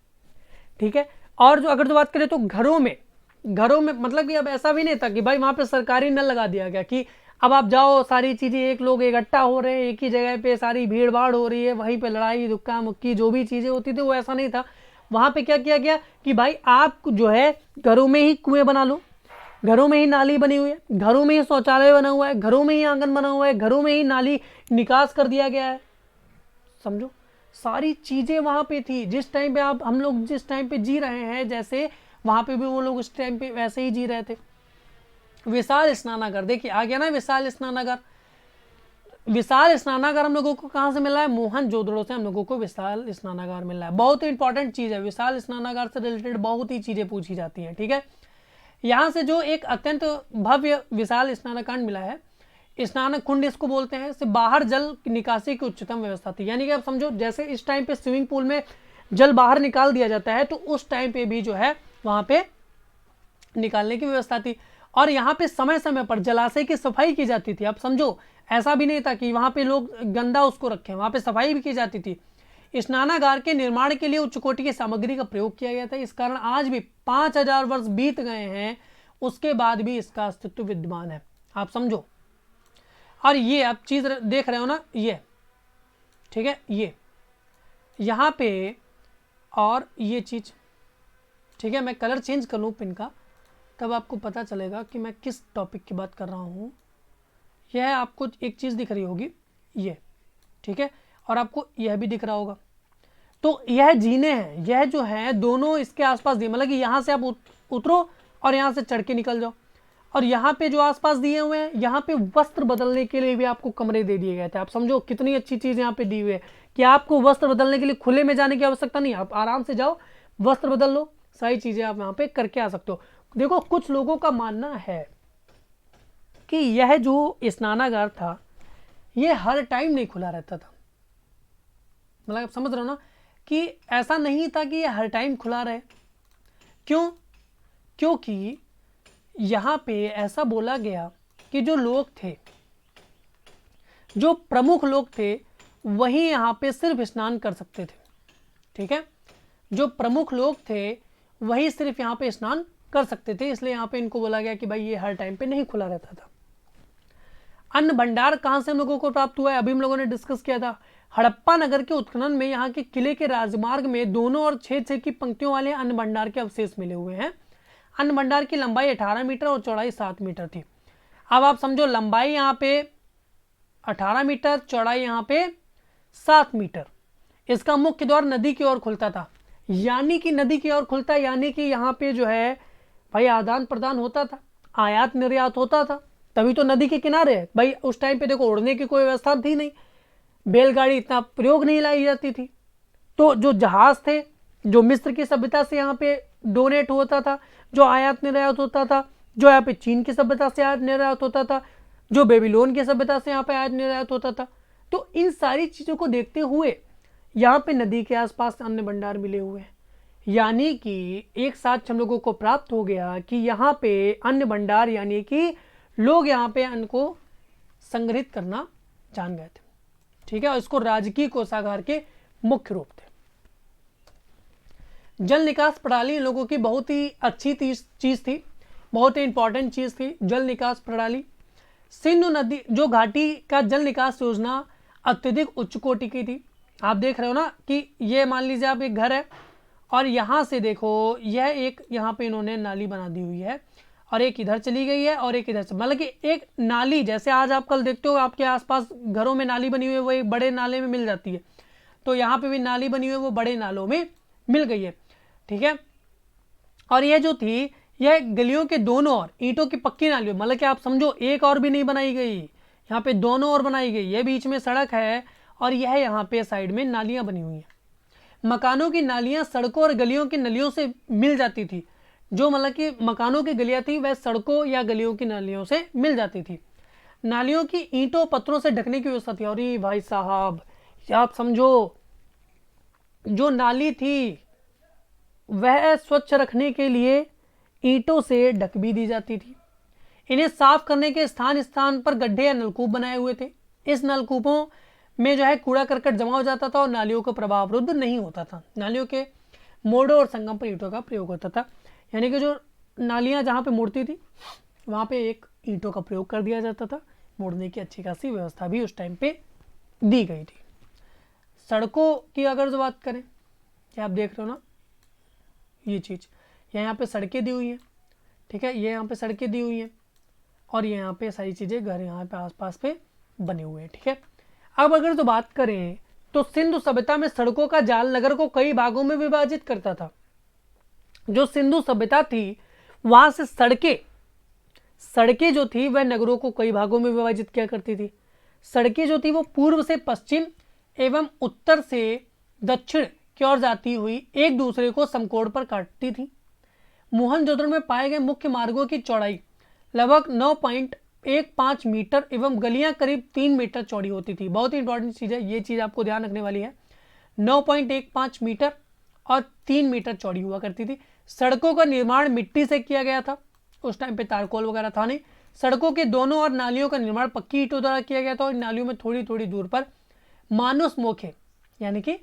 ठीक है। और जो अगर जो बात करें तो घरों में मतलब कि अब ऐसा भी नहीं था कि भाई वहां पे सरकारी नल लगा दिया गया कि अब आप जाओ सारी चीजें एक लोग इकट्ठा हो रहे हैं एक ही जगह पे, सारी भीड़ भाड़ हो रही है, वहीं पे लड़ाई धुक्का मुक्की जो भी चीजें होती थी वो ऐसा नहीं था। वहां पे क्या किया गया कि भाई आप जो है घरों में ही कुएं बना लो, घरों में ही नाली बनी हुई है, घरों में ही शौचालय बना हुआ है, घरों में ही आंगन बना हुआ है, घरों में ही नाली निकास कर दिया गया है। समझो सारी चीजें वहां पे थी। जिस टाइम पे हम लोग जिस टाइम पे जी रहे हैं जैसे वहां पे भी वो लोग उस टाइम पे वैसे ही जी रहे थे। विशाल स्नानागार, देखिए आ गया ना विशाल स्नानागार। विशाल स्नानागार हम लोगों को कहां से मिला है? मोहनजोदड़ो से हम लोगों को विशाल स्नानागार मिला है। बहुत ही इंपॉर्टेंट चीज है, विशाल स्नानागार से रिलेटेड बहुत ही चीजें पूछी जाती हैं। ठीक है। यहां से जो एक अत्यंत भव्य विशाल स्नानकांड मिला है, स्नान कुंड इसको बोलते हैं, से बाहर जल निकासी की उच्चतम व्यवस्था थी। यानी कि आप समझो जैसे इस टाइम पे स्विमिंग पूल में जल बाहर निकाल दिया जाता है तो उस टाइम पे भी जो है वहां पे निकालने की व्यवस्था थी। और यहाँ पे समय समय पर जलाशय की सफाई की जाती थी। आप समझो ऐसा भी नहीं था कि वहां पे लोग गंदा उसको रखें, वहां पे सफाई भी की जाती थी। स्नानागार के निर्माण के लिए उच्च कोटि की सामग्री का प्रयोग किया गया था। इस कारण आज भी 5000 वर्ष बीत गए हैं उसके बाद भी इसका अस्तित्व विद्यमान है। आप समझो। और ये आप चीज देख रहे हो ना, ये ठीक है, ये यहां पे और ये चीज, ठीक है। मैं कलर चेंज कर लूं पिन का तब आपको पता चलेगा कि मैं किस टॉपिक की बात कर रहा हूं। यह आपको एक चीज दिख रही होगी ये, ठीक है, और आपको यह भी दिख रहा होगा। तो यह जीने हैं, यह जो है दोनों इसके आसपास दिए, मतलब कि यहां से आप उतरो और यहां से चढ़ के निकल जाओ। और यहाँ पे जो आसपास दिए हुए हैं यहाँ पे वस्त्र बदलने के लिए भी आपको कमरे दे दिए गए थे। आप समझो कितनी अच्छी चीज यहाँ पे दी हुई है कि आपको वस्त्र बदलने के लिए खुले में जाने की आवश्यकता नहीं, आप आराम से जाओ वस्त्र बदल लो, सारी चीजें आप यहाँ पे करके आ सकते हो। देखो कुछ लोगों का मानना है कि यह जो स्नानागार था ये हर टाइम नहीं खुला रहता था। मतलब आप समझ रहे हो ना कि ऐसा नहीं था कि ये हर टाइम खुला रहे। क्यों? क्योंकि यहां पे ऐसा बोला गया कि जो लोग थे, जो प्रमुख लोग थे वही यहां पे सिर्फ स्नान कर सकते थे। ठीक है। जो प्रमुख लोग थे वही सिर्फ यहां पे स्नान कर सकते थे, इसलिए यहां पे इनको बोला गया कि भाई ये हर टाइम पे नहीं खुला रहता था। अन्न भंडार कहां से हम लोगों को प्राप्त हुआ है? अभी हम लोगों ने डिस्कस किया था। हड़प्पा नगर के उत्खनन में यहाँ के किले के राजमार्ग में दोनों और 6-6 की पंक्तियों वाले अन्न भंडार के अवशेष मिले हुए हैं। अन्न भंडार की लंबाई 18 मीटर और चौड़ाई 7 मीटर थी। अब आप समझो लंबाई यहाँ पे 18 मीटर, चौड़ाई यहाँ पे 7 मीटर। इसका मुख्य द्वार नदी की ओर खुलता था, यानी कि नदी की ओर खुलता, यानी कि यहाँ पे जो है भाई आदान प्रदान होता था, आयात निर्यात होता था, तभी तो नदी के किनारे है। भाई उस टाइम पे देखो उड़ने की कोई व्यवस्था थी नहीं, बैलगाड़ी इतना प्रयोग नहीं लाई जाती थी, तो जो जहाज थे जो मिस्र की सभ्यता से यहाँ पे डोनेट होता था, जो आयात निर्यात होता था, जो यहाँ पे चीन की सभ्यता से आयात निर्यात होता था, जो बेबीलोन की सभ्यता से यहाँ पे आयात निर्यात होता था। तो इन सारी चीज़ों को देखते हुए यहाँ पे नदी के आसपास अन्य भंडार मिले हुए हैं, यानी कि एक साथ हम लोगों को प्राप्त हो गया कि यहाँ पे अन्न भंडार, यानी कि लोग यहाँ पे अन्न को संग्रहित करना जान गए थे। ठीक है, और इसको राजकीय कोषागार के मुख्य रूप थे। जल निकास प्रणाली इन लोगों की बहुत ही अच्छी चीज थी, बहुत ही इंपॉर्टेंट चीज थी जल निकास प्रणाली। सिंधु नदी जो घाटी का जल निकास योजना अत्यधिक उच्च कोटि की थी। आप देख रहे हो ना कि ये मान लीजिए आप एक घर है और यहाँ से देखो यह एक यहाँ पे इन्होंने नाली बना दी हुई है और एक इधर चली गई है और एक इधर से, मतलब कि एक नाली, जैसे आज आप कल देखते हो आपके आसपास घरों में नाली बनी हुई है, वो एक बड़े नाले में मिल जाती है, तो यहाँ पे भी नाली बनी हुई है, वो बड़े नालों में मिल गई है। ठीक है, और यह जो थी यह गलियों के दोनों ओर ईंटों की पक्की नाली, मतलब कि आप समझो एक और भी नहीं बनाई गई, यहाँ पे दोनों ओर बनाई गई, ये बीच में सड़क है और यह यहाँ पे साइड में नालियां बनी हुई हैं। मकानों की नालियां सड़कों और गलियों की नलियों से मिल जाती थी, जो मतलब कि मकानों की गलियां थी वह सड़कों या गलियों की नालियों से मिल जाती थी। नालियों की ईंटों पत्थरों से ढकने की व्यवस्था थी। और ये भाई साहब आप समझो, जो नाली थी वह स्वच्छ रखने के लिए ईंटों से ढक भी दी जाती थी। इन्हें साफ करने के स्थान स्थान पर गड्ढे या नलकूप बनाए हुए थे। इस नलकूपों में जो है कूड़ा करकट जमा हो जाता था और नालियों का प्रवाह अवरुद्ध नहीं होता था। नालियों के मोड़ों और संगम पर ईंटों का प्रयोग होता था, यानी कि जो नालियां जहाँ पे मुड़ती थी वहाँ पे एक ईंटों का प्रयोग कर दिया जाता था। मोड़ने की अच्छी खासी व्यवस्था भी उस टाइम पे दी गई थी। सड़कों की अगर जो बात करें, क्या आप देख रहे हो ना ये चीज़, यहाँ पे सड़कें दी हुई हैं। ठीक है, ये यहाँ पे सड़कें दी हुई हैं और ये यहाँ पे सारी चीज़ें घर यहाँ पे आसपास पे बने हुए हैं। ठीक है, अब अगर जो बात करें तो सिंधु सभ्यता में सड़कों का जाल नगर को कई भागों में विभाजित करता था। जो सिंधु सभ्यता थी वहां से सड़कें जो थी वह नगरों को कई भागों में विभाजित किया करती थी। सड़कें जो थी वो पूर्व से पश्चिम एवं उत्तर से दक्षिण की ओर जाती हुई एक दूसरे को समकोण पर काटती थी। मोहनजोदड़ो में पाए गए मुख्य मार्गों की चौड़ाई लगभग 9.15 मीटर एवं गलियां करीब 3 मीटर चौड़ी होती थी। बहुत ही इंपॉर्टेंट चीज़ है, ये चीज़ आपको ध्यान रखने वाली है। 9.15 मीटर और 3 मीटर चौड़ी हुआ करती थी। सड़कों का निर्माण मिट्टी से किया गया था, उस टाइम पे तारकोल वगैरह था नहीं। सड़कों के दोनों ओर नालियों का निर्माण पक्की ईंटों द्वारा किया गया था और नालियों में थोड़ी थोड़ी दूर पर मानुष मोखे, यानी कि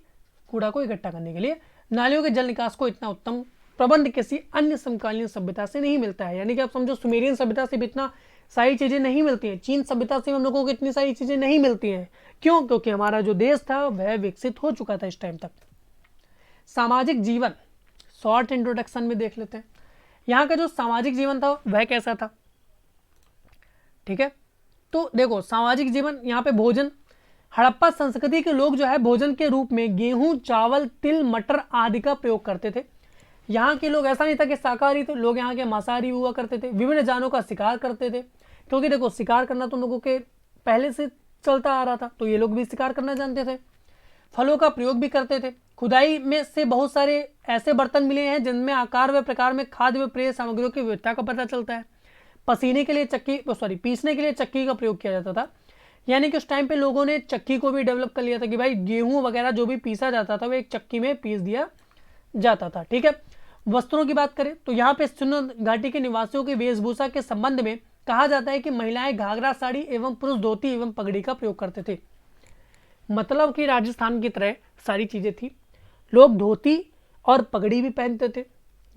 कूड़ा को इकट्ठा करने के लिए, नालियों के जल निकास को इतना उत्तम प्रबंध किसी अन्य समकालीन सभ्यता से नहीं मिलता है। यानी कि आप समझो सुमेरियन सभ्यता से भी इतना सारी चीज़ें नहीं मिलती हैं, चीन सभ्यता से हम लोगों को इतनी सारी चीज़ें नहीं मिलती हैं। क्यों? क्योंकि हमारा जो देश था वह विकसित हो चुका था इस टाइम तक। सामाजिक जीवन शॉर्ट इंट्रोडक्शन में देख लेते हैं। यहाँ का जो सामाजिक जीवन था वह कैसा था। ठीक है, तो देखो सामाजिक जीवन, यहाँ पे भोजन, हड़प्पा संस्कृति के लोग जो है भोजन के रूप में गेहूं, चावल, तिल, मटर आदि का प्रयोग करते थे। यहाँ के लोग ऐसा नहीं था कि शाकाहारी थे, लोग यहाँ के मांसाहारी हुआ करते थे। विभिन्न जानों का शिकार करते थे, क्योंकि देखो शिकार करना तो लोगों के पहले से चलता आ रहा था, तो ये लोग भी शिकार करना जानते थे। फलों का प्रयोग भी करते थे। खुदाई में से बहुत सारे ऐसे बर्तन मिले हैं जिनमें आकार व प्रकार में खाद्य व पेय सामग्रियों की विविधता का पता चलता है। पीसने के लिए चक्की का प्रयोग किया जाता था। यानी कि उस टाइम पे लोगों ने चक्की को भी डेवलप कर लिया था कि भाई गेहूं वगैरह जो भी पीसा जाता था वो एक चक्की में पीस दिया जाता था। ठीक है, वस्त्रों की बात करें तो यहाँ पे सिंधु घाटी के निवासियों की वेशभूषा के संबंध में कहा जाता है कि महिलाएं घाघरा साड़ी एवं पुरुष धोती एवं पगड़ी का प्रयोग करते थे। मतलब कि राजस्थान की तरह सारी चीजें थी, लोग धोती और पगड़ी भी पहनते थे।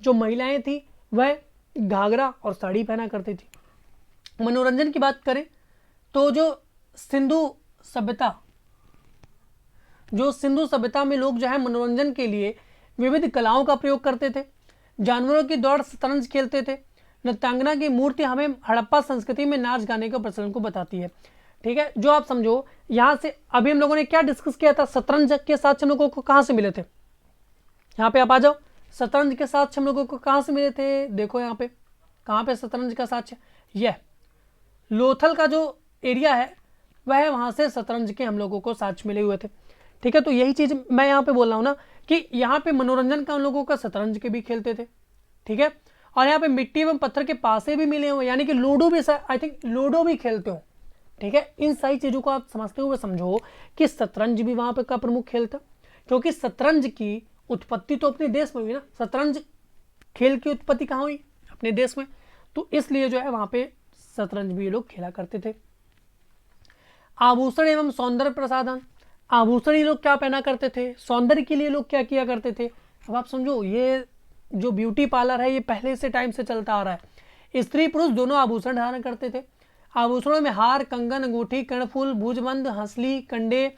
जो महिलाएं थी वह घाघरा और साड़ी पहना करती थी। मनोरंजन की बात करें तो जो सिंधु सभ्यता में लोग जो है मनोरंजन के लिए विविध कलाओं का प्रयोग करते थे। जानवरों की दौड़, शतरंज खेलते थे। नृत्यांगना की मूर्ति हमें हड़प्पा संस्कृति में नाच गाने के प्रचलन को बताती है। ठीक है, जो आप समझो यहाँ से अभी हम लोगों ने क्या डिस्कस किया था, शतरंज के साथ हम लोगों को कहाँ से मिले थे। यहाँ पे आप आ जाओ, शतरंज के साथ हम लोगों को कहाँ से मिले थे। देखो यहाँ पे कहाँ पे शतरंज का साक्ष्य, यह लोथल का जो एरिया है वह वहाँ से शतरंज के हम लोगों को साक्ष्य मिले हुए थे। ठीक है, तो यही चीज़ मैं यहाँ पे बोल रहा हूँ ना कि यहाँ पे मनोरंजन का उन लोगों का शतरंज के भी खेलते थे, ठीक है। और यहाँ पे मिट्टी एवं पत्थर के पासे भी मिले हुए, यानी कि लूडो भी, आई थिंक लूडो भी खेलते हो, ठीक है। इन सारी चीज़ों को आप समझते हुए समझो कि शतरंज भी वहाँ पे का प्रमुख खेल था, क्योंकि शतरंज की उत्पत्ति तो अपने देश में हुई ना, शतरंज खेल की उत्पत्ति कहाँ हुई? अपने देश में। तो इसलिए जो है वहाँ पे शतरंज भी ये लोग खेला करते थे। आभूषण एवं सौंदर्य प्रसाधन, आभूषण ये लोग क्या पहना करते थे? सौंदर्य के लिए लोग क्या किया करते थे? अब आप समझो, ये जो ब्यूटी पार्लर है ये पहले से टाइम से चलता आ रहा है। स्त्री पुरुष दोनों आभूषण धारण करते थे। आभूषणों में हार, कंगन, अंगूठी, कर्णफूल, भुजबंद, हंसली, कंडे,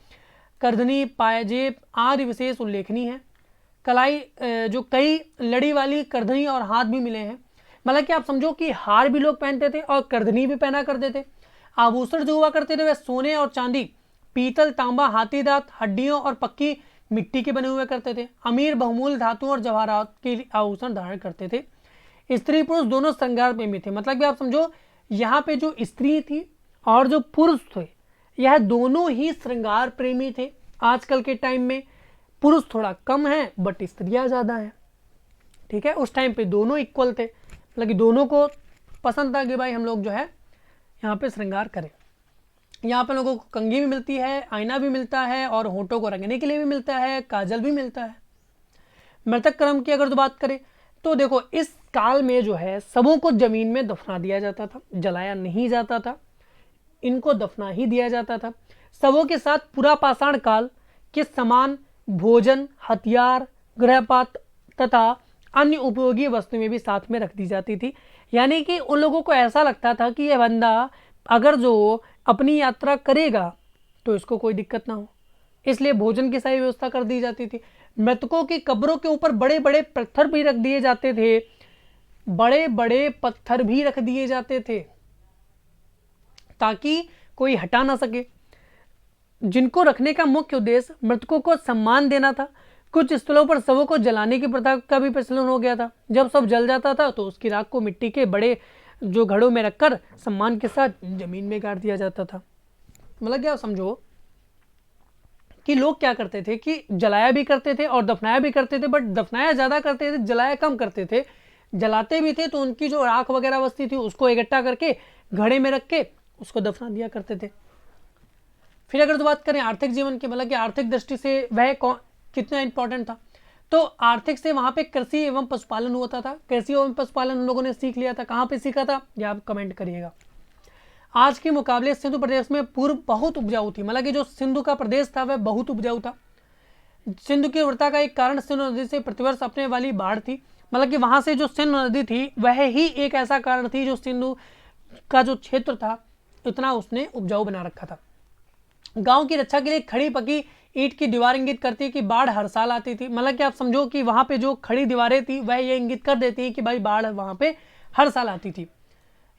करधनी, पायजेब आदि विशेष उल्लेखनीय है। कलाई, जो कई लड़ी वाली करधनी और हाथ भी मिले हैं। मतलब कि आप समझो कि हार भी लोग पहनते थे और करधनी भी पहना करते थे। आभूषण जो हुआ करते थे वह सोने और चांदी, पीतल, तांबा, हाथी दांत, हड्डियों और पक्की मिट्टी के बने हुए करते थे। अमीर बहुमूल्य धातुओं और जवाहरात के आभूषण धारण करते थे। स्त्री पुरुष दोनों श्रृंगार प्रेमी थे। मतलब कि आप समझो यहाँ पे जो स्त्री थी और जो पुरुष थे यह दोनों ही श्रृंगार प्रेमी थे। आजकल के टाइम में पुरुष थोड़ा कम है बट स्त्रियां ज़्यादा हैं, ठीक है। उस टाइम पे दोनों इक्वल थे, मतलब कि दोनों को पसंद था कि भाई हम लोग जो है यहाँ पे श्रृंगार करें। यहाँ पे लोगों को कंघी भी मिलती है, आईना भी मिलता है और होठों को रंगने के लिए भी मिलता है, काजल भी मिलता है। मृतक कर्म की अगर तो बात करें तो देखो इस काल में जो है सबों को जमीन में दफना दिया जाता था, जलाया नहीं जाता था, इनको दफना ही दिया जाता था। सबों के साथ पूरा पाषाण काल के समान भोजन, हथियार, गृहपात तथा अन्य उपयोगी वस्तुएं भी साथ में रख दी जाती थी। यानी कि उन लोगों को ऐसा लगता था कि यह बंदा अगर जो अपनी यात्रा करेगा तो इसको कोई दिक्कत ना हो, इसलिए भोजन की सारी व्यवस्था कर दी जाती थी। मृतकों की कब्रों के ऊपर बड़े बड़े पत्थर भी रख दिए जाते थे, बड़े बड़े पत्थर भी रख दिए जाते थे ताकि कोई हटा ना सके, जिनको रखने का मुख्य उद्देश्य मृतकों को सम्मान देना था। कुछ स्थलों पर शवों को जलाने की प्रथा का भी प्रचलन हो गया था। जब सब जल जाता था तो उसकी राख को मिट्टी के बड़े जो घड़ों में रखकर सम्मान के साथ जमीन में गाड़ दिया जाता था। मतलब क्या समझो कि लोग क्या करते थे कि जलाया भी करते थे और दफनाया भी करते थे, बट दफनाया ज़्यादा करते थे, जलाया कम करते थे। जलाते भी थे तो उनकी जो राख वगैरह बचती थी उसको इकट्ठा करके घड़े में रख के उसको दफना दिया करते थे। फिर अगर तो बात करें आर्थिक जीवन की, मतलब कि आर्थिक दृष्टि से वह कितना इंपॉर्टेंट था, तो आर्थिक से वहाँ पे कृषि एवं पशुपालन होता था। कृषि एवं पशुपालन हम लोगों ने सीख लिया था। कहाँ पे सीखा था ये आप कमेंट करिएगा। आज के मुकाबले सिंधु प्रदेश में पूर्व बहुत उपजाऊ थी, मतलब कि जो सिंधु का प्रदेश था वह बहुत उपजाऊ था। सिंधु की उर्वरता का एक कारण सिंधु नदी से प्रतिवर्ष अपने वाली बाढ़ थी। मतलब कि वहाँ से जो सिंधु नदी थी वह ही एक ऐसा कारण थी जो सिंधु का जो क्षेत्र था इतना उसने उपजाऊ बना रखा था। गांव की रक्षा के लिए खड़ी पकी ईंट की दीवार इंगित करती है कि बाढ़ हर साल आती थी। मतलब कि आप समझो कि वहाँ पे जो खड़ी दीवारें थी वह ये इंगित कर देती है कि भाई बाढ़ वहाँ पे हर साल आती थी।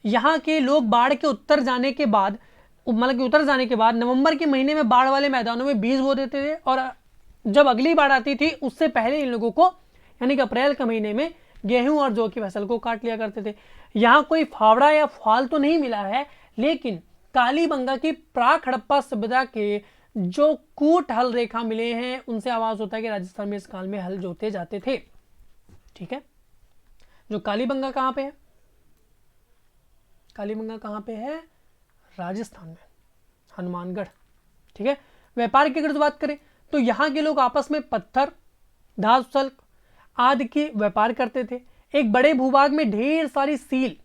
यहाँ के लोग बाढ़ के उतर जाने के बाद, मतलब कि उतर जाने के बाद नवंबर के महीने में बाढ़ वाले मैदानों में बीज बो देते थे और जब अगली बाढ़ आती थी उससे पहले इन लोगों को यानी कि अप्रैल के महीने में गेहूं और जौ की फसल को काट लिया करते थे। यहाँ कोई फावड़ा या फाल तो नहीं मिला है, लेकिन कालीबंगा की प्राक हड़प्पा सभ्यता के जो कूट हल रेखा मिले हैं उनसे आवाज होता है कि राजस्थान में इस काल में हल जोते जाते थे। ठीक है, जो कालीबंगा कहाँ पे है? कालीबंगा कहाँ पे है? राजस्थान में, हनुमानगढ़। ठीक है, व्यापार की अगर बात करें तो यहाँ के लोग आपस में पत्थर, धातु शल्क आदि की व्यापार करते थे। एक बड़े भूभाग में ढेर सारी सील,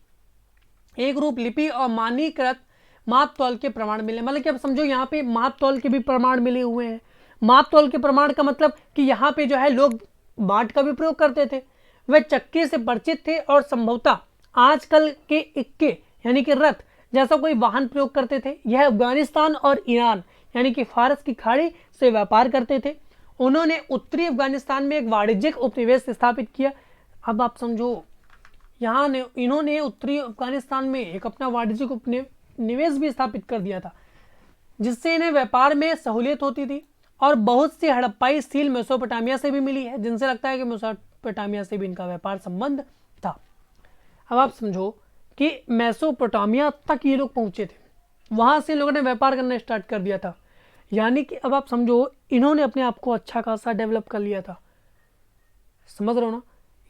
एक रूप लिपि और मानकीकृत माप तौल के प्रमाण मिले। मतलब कि अब समझो यहाँ पे माप तौल के भी प्रमाण मिले हुए हैं। माप तौल के प्रमाण का मतलब कि यहाँ पे जो है लोग बाट का भी प्रयोग करते थे, वे चक्के से परिचित थे और संभवतः आजकल के इक्के यानी कि रथ जैसा कोई वाहन प्रयोग करते थे। यह अफगानिस्तान और ईरान यानी कि फारस की खाड़ी से व्यापार करते थे। उन्होंने उत्तरी अफगानिस्तान में एक वाणिज्यिक उपनिवेश स्थापित किया। अब आप समझो यहाँ ने इन्होंने उत्तरी अफगानिस्तान में एक अपना वाणिज्यिक उपनिवेश भी स्थापित कर दिया था, जिससे इन्हें व्यापार में सहूलियत होती थी। और बहुत सी हड़प्पाई सील मेसोपोटामिया से भी मिली है, जिनसे लगता है कि मेसोपोटामिया से भी इनका व्यापार संबंध था। अब आप समझो कि मेसोपोटामिया तक ये लोग पहुंचे थे, वहां से लोगों ने व्यापार करना स्टार्ट कर दिया था। यानी कि अब आप समझो इन्होंने अपने आप को अच्छा खासा डेवलप कर लिया था। समझ रहे हो ना?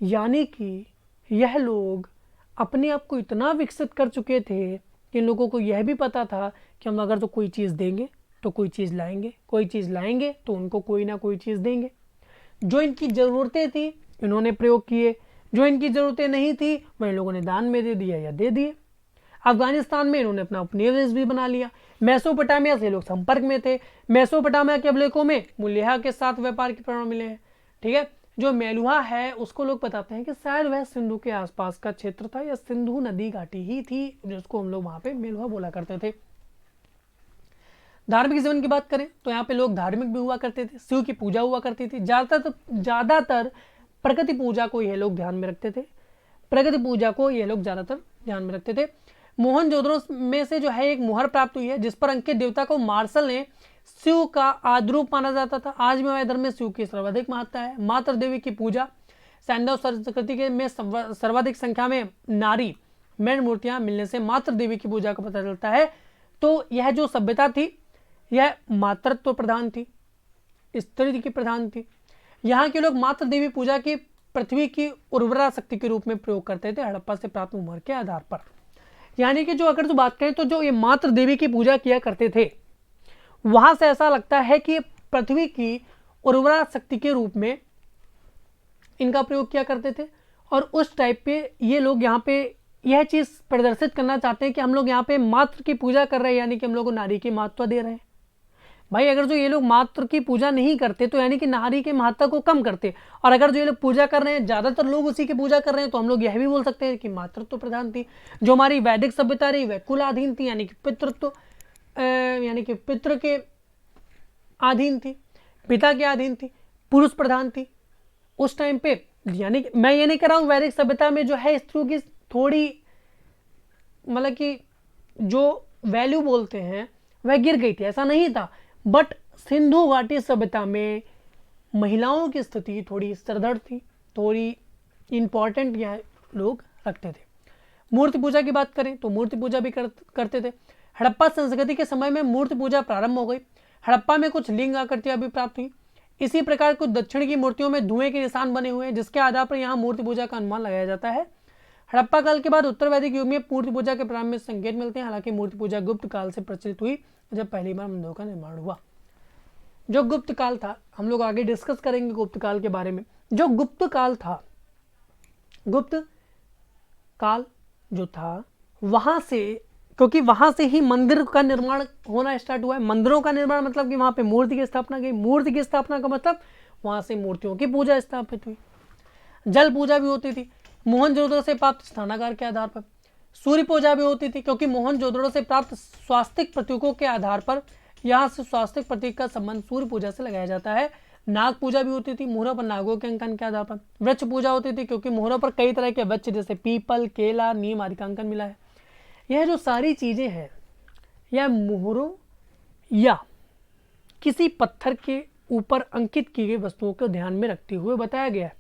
यानी कि यह लोग अपने आप को इतना विकसित कर चुके थे कि इन लोगों को यह भी पता था कि हम अगर तो कोई चीज़ देंगे तो कोई चीज़ लाएंगे, कोई चीज़ लाएंगे तो उनको कोई ना कोई चीज़ देंगे। जो इनकी ज़रूरतें थी इन्होंने प्रयोग किए, जो इनकी ज़रूरतें नहीं थी वह इन लोगों ने दान में दे दिया या दे दिए। अफगानिस्तान में इन्होंने अपना उपनिवेश भी बना लिया। मेसोपोटामिया से लोग संपर्क में थे। मेसोपोटामिया के अभिलेखों में मुल्लेहा के साथ व्यापार के प्रमाण मिले हैं। ठीक है, जो मेलुहा है उसको लोग बताते हैं कि शायद वह सिंधु के आसपास का क्षेत्र था या सिंधु नदी घाटी ही थी, जिसको हम लोग वहां पे मेलुहा बोला करते थे। धार्मिक जीवन की बात करें तो यहाँ पे लोग धार्मिक भी हुआ करते थे, शिव की पूजा हुआ करती थी। ज़्यादातर प्रकृति पूजा को यह लोग ध्यान में रखते थे। प्रकृति पूजा को यह लोग ज़्यादातर ध्यान में रखते थे। मोहनजोदड़ो में से जो है एक मुहर प्राप्त हुई है जिस पर अंकित देवता को मार्शल ने शिव का आद्रूप माना जाता था। आज भी हमारे धर्म में शिव की सर्वाधिक महत्ता है। मातृ देवी की पूजा, सैंधव संस्कृति के में सर्वाधिक संख्या में नारी मेन मूर्तियां मिलने से मातृ देवी की पूजा का पता चलता है। तो यह जो सभ्यता थी यह मातृत्व प्रधान थी, स्त्री की प्रधान थी। यहाँ के लोग मातृ देवी पूजा की पृथ्वी की उर्वरा शक्ति के रूप में प्रयोग करते थे हड़प्पा से प्राप्त मुहर के आधार पर। यानी कि जो अगर जो बात करें तो जो ये मातृ देवी की पूजा किया करते थे वहां से ऐसा लगता है कि पृथ्वी की उर्वरा शक्ति के रूप में इनका प्रयोग किया करते थे। और उस टाइप पे ये लोग यहाँ पे यह चीज़ प्रदर्शित करना चाहते हैं कि हम लोग यहाँ पे मातृ की पूजा कर रहे हैं, यानी कि हम लोग को नारी की महत्व दे रहे हैं। भाई अगर जो ये लोग मातृ की पूजा नहीं करते तो यानी कि नारी के महत्व को कम करते, और अगर जो ये लोग पूजा कर रहे हैं ज़्यादातर लोग उसी की पूजा कर रहे हैं तो हम लोग यह भी बोल सकते हैं कि मातृत्व तो प्रधान थी। जो हमारी वैदिक सभ्यता रही वह कुलाधीन थी, यानी कि पितृत्व यानी कि पितृ के अधीन थी, पिता के अधीन थी, पुरुष प्रधान थी उस टाइम पे। यानी कि मैं ये नहीं कह रहा हूँ वैदिक सभ्यता में जो है स्त्रियों की थोड़ी मतलब कि जो वैल्यू बोलते हैं वह गिर गई थी, ऐसा नहीं था। बट सिंधु घाटी सभ्यता में महिलाओं की स्थिति थोड़ी सरदर्द थी, थोड़ी इंपॉर्टेंट यह लोग रखते थे। मूर्ति पूजा की बात करें तो मूर्ति पूजा भी करते थे। हड़प्पा संस्कृति के समय में मूर्ति पूजा प्रारंभ हो गई। हड़प्पा में कुछ लिंग आकृतियां भी प्राप्त हुई। इसी प्रकार कुछ दक्षिण की मूर्तियों में धुएं के निशान बने हुए हैं जिसके आधार पर यहाँ मूर्ति पूजा का अनुमान लगाया जाता है। हड़प्पा काल के बाद उत्तर वैदिक युग में मूर्ति पूजा के प्रारंभ में संकेत मिलते हैं। हालांकि मूर्ति पूजा गुप्त काल से प्रचलित हुई जब पहली बार मंदिरों का निर्माण हुआ। जो गुप्त काल था, हम लोग आगे डिस्कस करेंगे गुप्त काल के बारे में। जो गुप्त काल था, गुप्त काल जो था वहां से, क्योंकि वहां से ही मंदिर का निर्माण होना स्टार्ट हुआ है। मंदिरों का निर्माण मतलब कि वहां पे मूर्ति की स्थापना की। मूर्ति की स्थापना का मतलब वहां से मूर्तियों की पूजा स्थापित हुई। जल पूजा भी होती थी मोहनजोदड़ो से प्राप्त स्थानागार के आधार पर। सूर्य पूजा भी होती थी क्योंकि मोहनजोदड़ो से प्राप्त स्वास्तिक प्रतीकों के आधार पर यहाँ से स्वास्तिक प्रतीक का संबंध सूर्य पूजा से लगाया जाता है। नाग पूजा भी होती थी मोहरों पर नागों के अंकन के आधार पर। वृक्ष पूजा होती थी क्योंकि मोहरों पर कई तरह के वृक्ष जैसे पीपल, केला, नीम आदि का अंकन मिला है। यह जो सारी चीजें हैं यह मोहरों या किसी पत्थर के ऊपर अंकित की गई वस्तुओं को ध्यान में रखते हुए बताया गया है।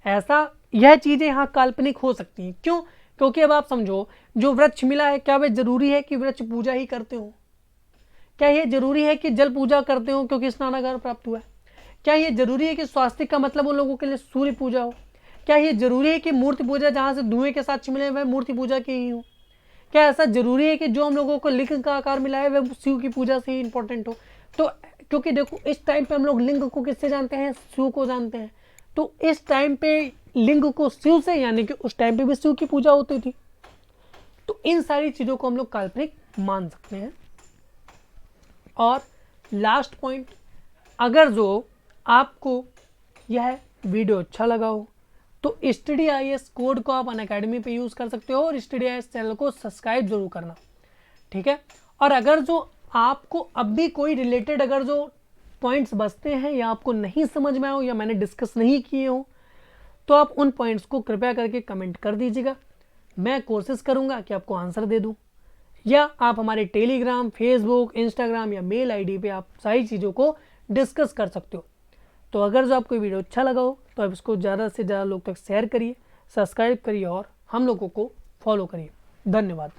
ऐसा यह चीजें यहाँ काल्पनिक हो सकती हैं। क्यों? क्योंकि अब आप समझो जो वृक्ष मिला है क्या वह जरूरी है कि वृक्ष पूजा ही करते हो? क्या यह जरूरी है कि जल पूजा करते हो क्योंकि स्नानागार प्राप्त हुआ है? क्या यह जरूरी है कि स्वास्तिक का मतलब उन लोगों के लिए सूर्य पूजा हो? क्या यह जरूरी है कि मूर्ति पूजा जहाँ से धुएं के साथ मिले वह मूर्ति पूजा की ही हो? क्या ऐसा जरूरी है कि जो हम लोगों को लिंग का आकार मिला है वह शिव की पूजा से ही इंपॉर्टेंट हो? तो क्योंकि देखो इस टाइम पे हम लोग लिंग को किससे जानते हैं? शिव को जानते हैं। तो इस टाइम पे लिंग को शिव से, यानी कि उस टाइम पे भी शिव की पूजा होती थी। तो इन सारी चीजों को हम लोग काल्पनिक मान सकते हैं। और लास्ट पॉइंट, अगर जो आपको यह वीडियो अच्छा लगा हो तो स्टडी IAS कोड को आप अनअकैडमी पे यूज कर सकते हो और स्टडी IAS चैनल को सब्सक्राइब जरूर करना, ठीक है। और अगर जो आपको अब भी कोई रिलेटेड अगर जो पॉइंट्स बचते हैं या आपको नहीं समझ में आए या मैंने डिस्कस नहीं किए हो तो आप उन पॉइंट्स को कृपया करके कमेंट कर दीजिएगा। मैं कोशिश करूंगा कि आपको आंसर दे दूं, या आप हमारे टेलीग्राम, फेसबुक, इंस्टाग्राम या मेल ID पे आप सारी चीज़ों को डिस्कस कर सकते हो। तो अगर जो आपको वीडियो अच्छा लगा हो तो आप इसको ज़्यादा से ज़्यादा लोग तक शेयर करिए, सब्सक्राइब करिए और हम लोगों को फॉलो करिए। धन्यवाद।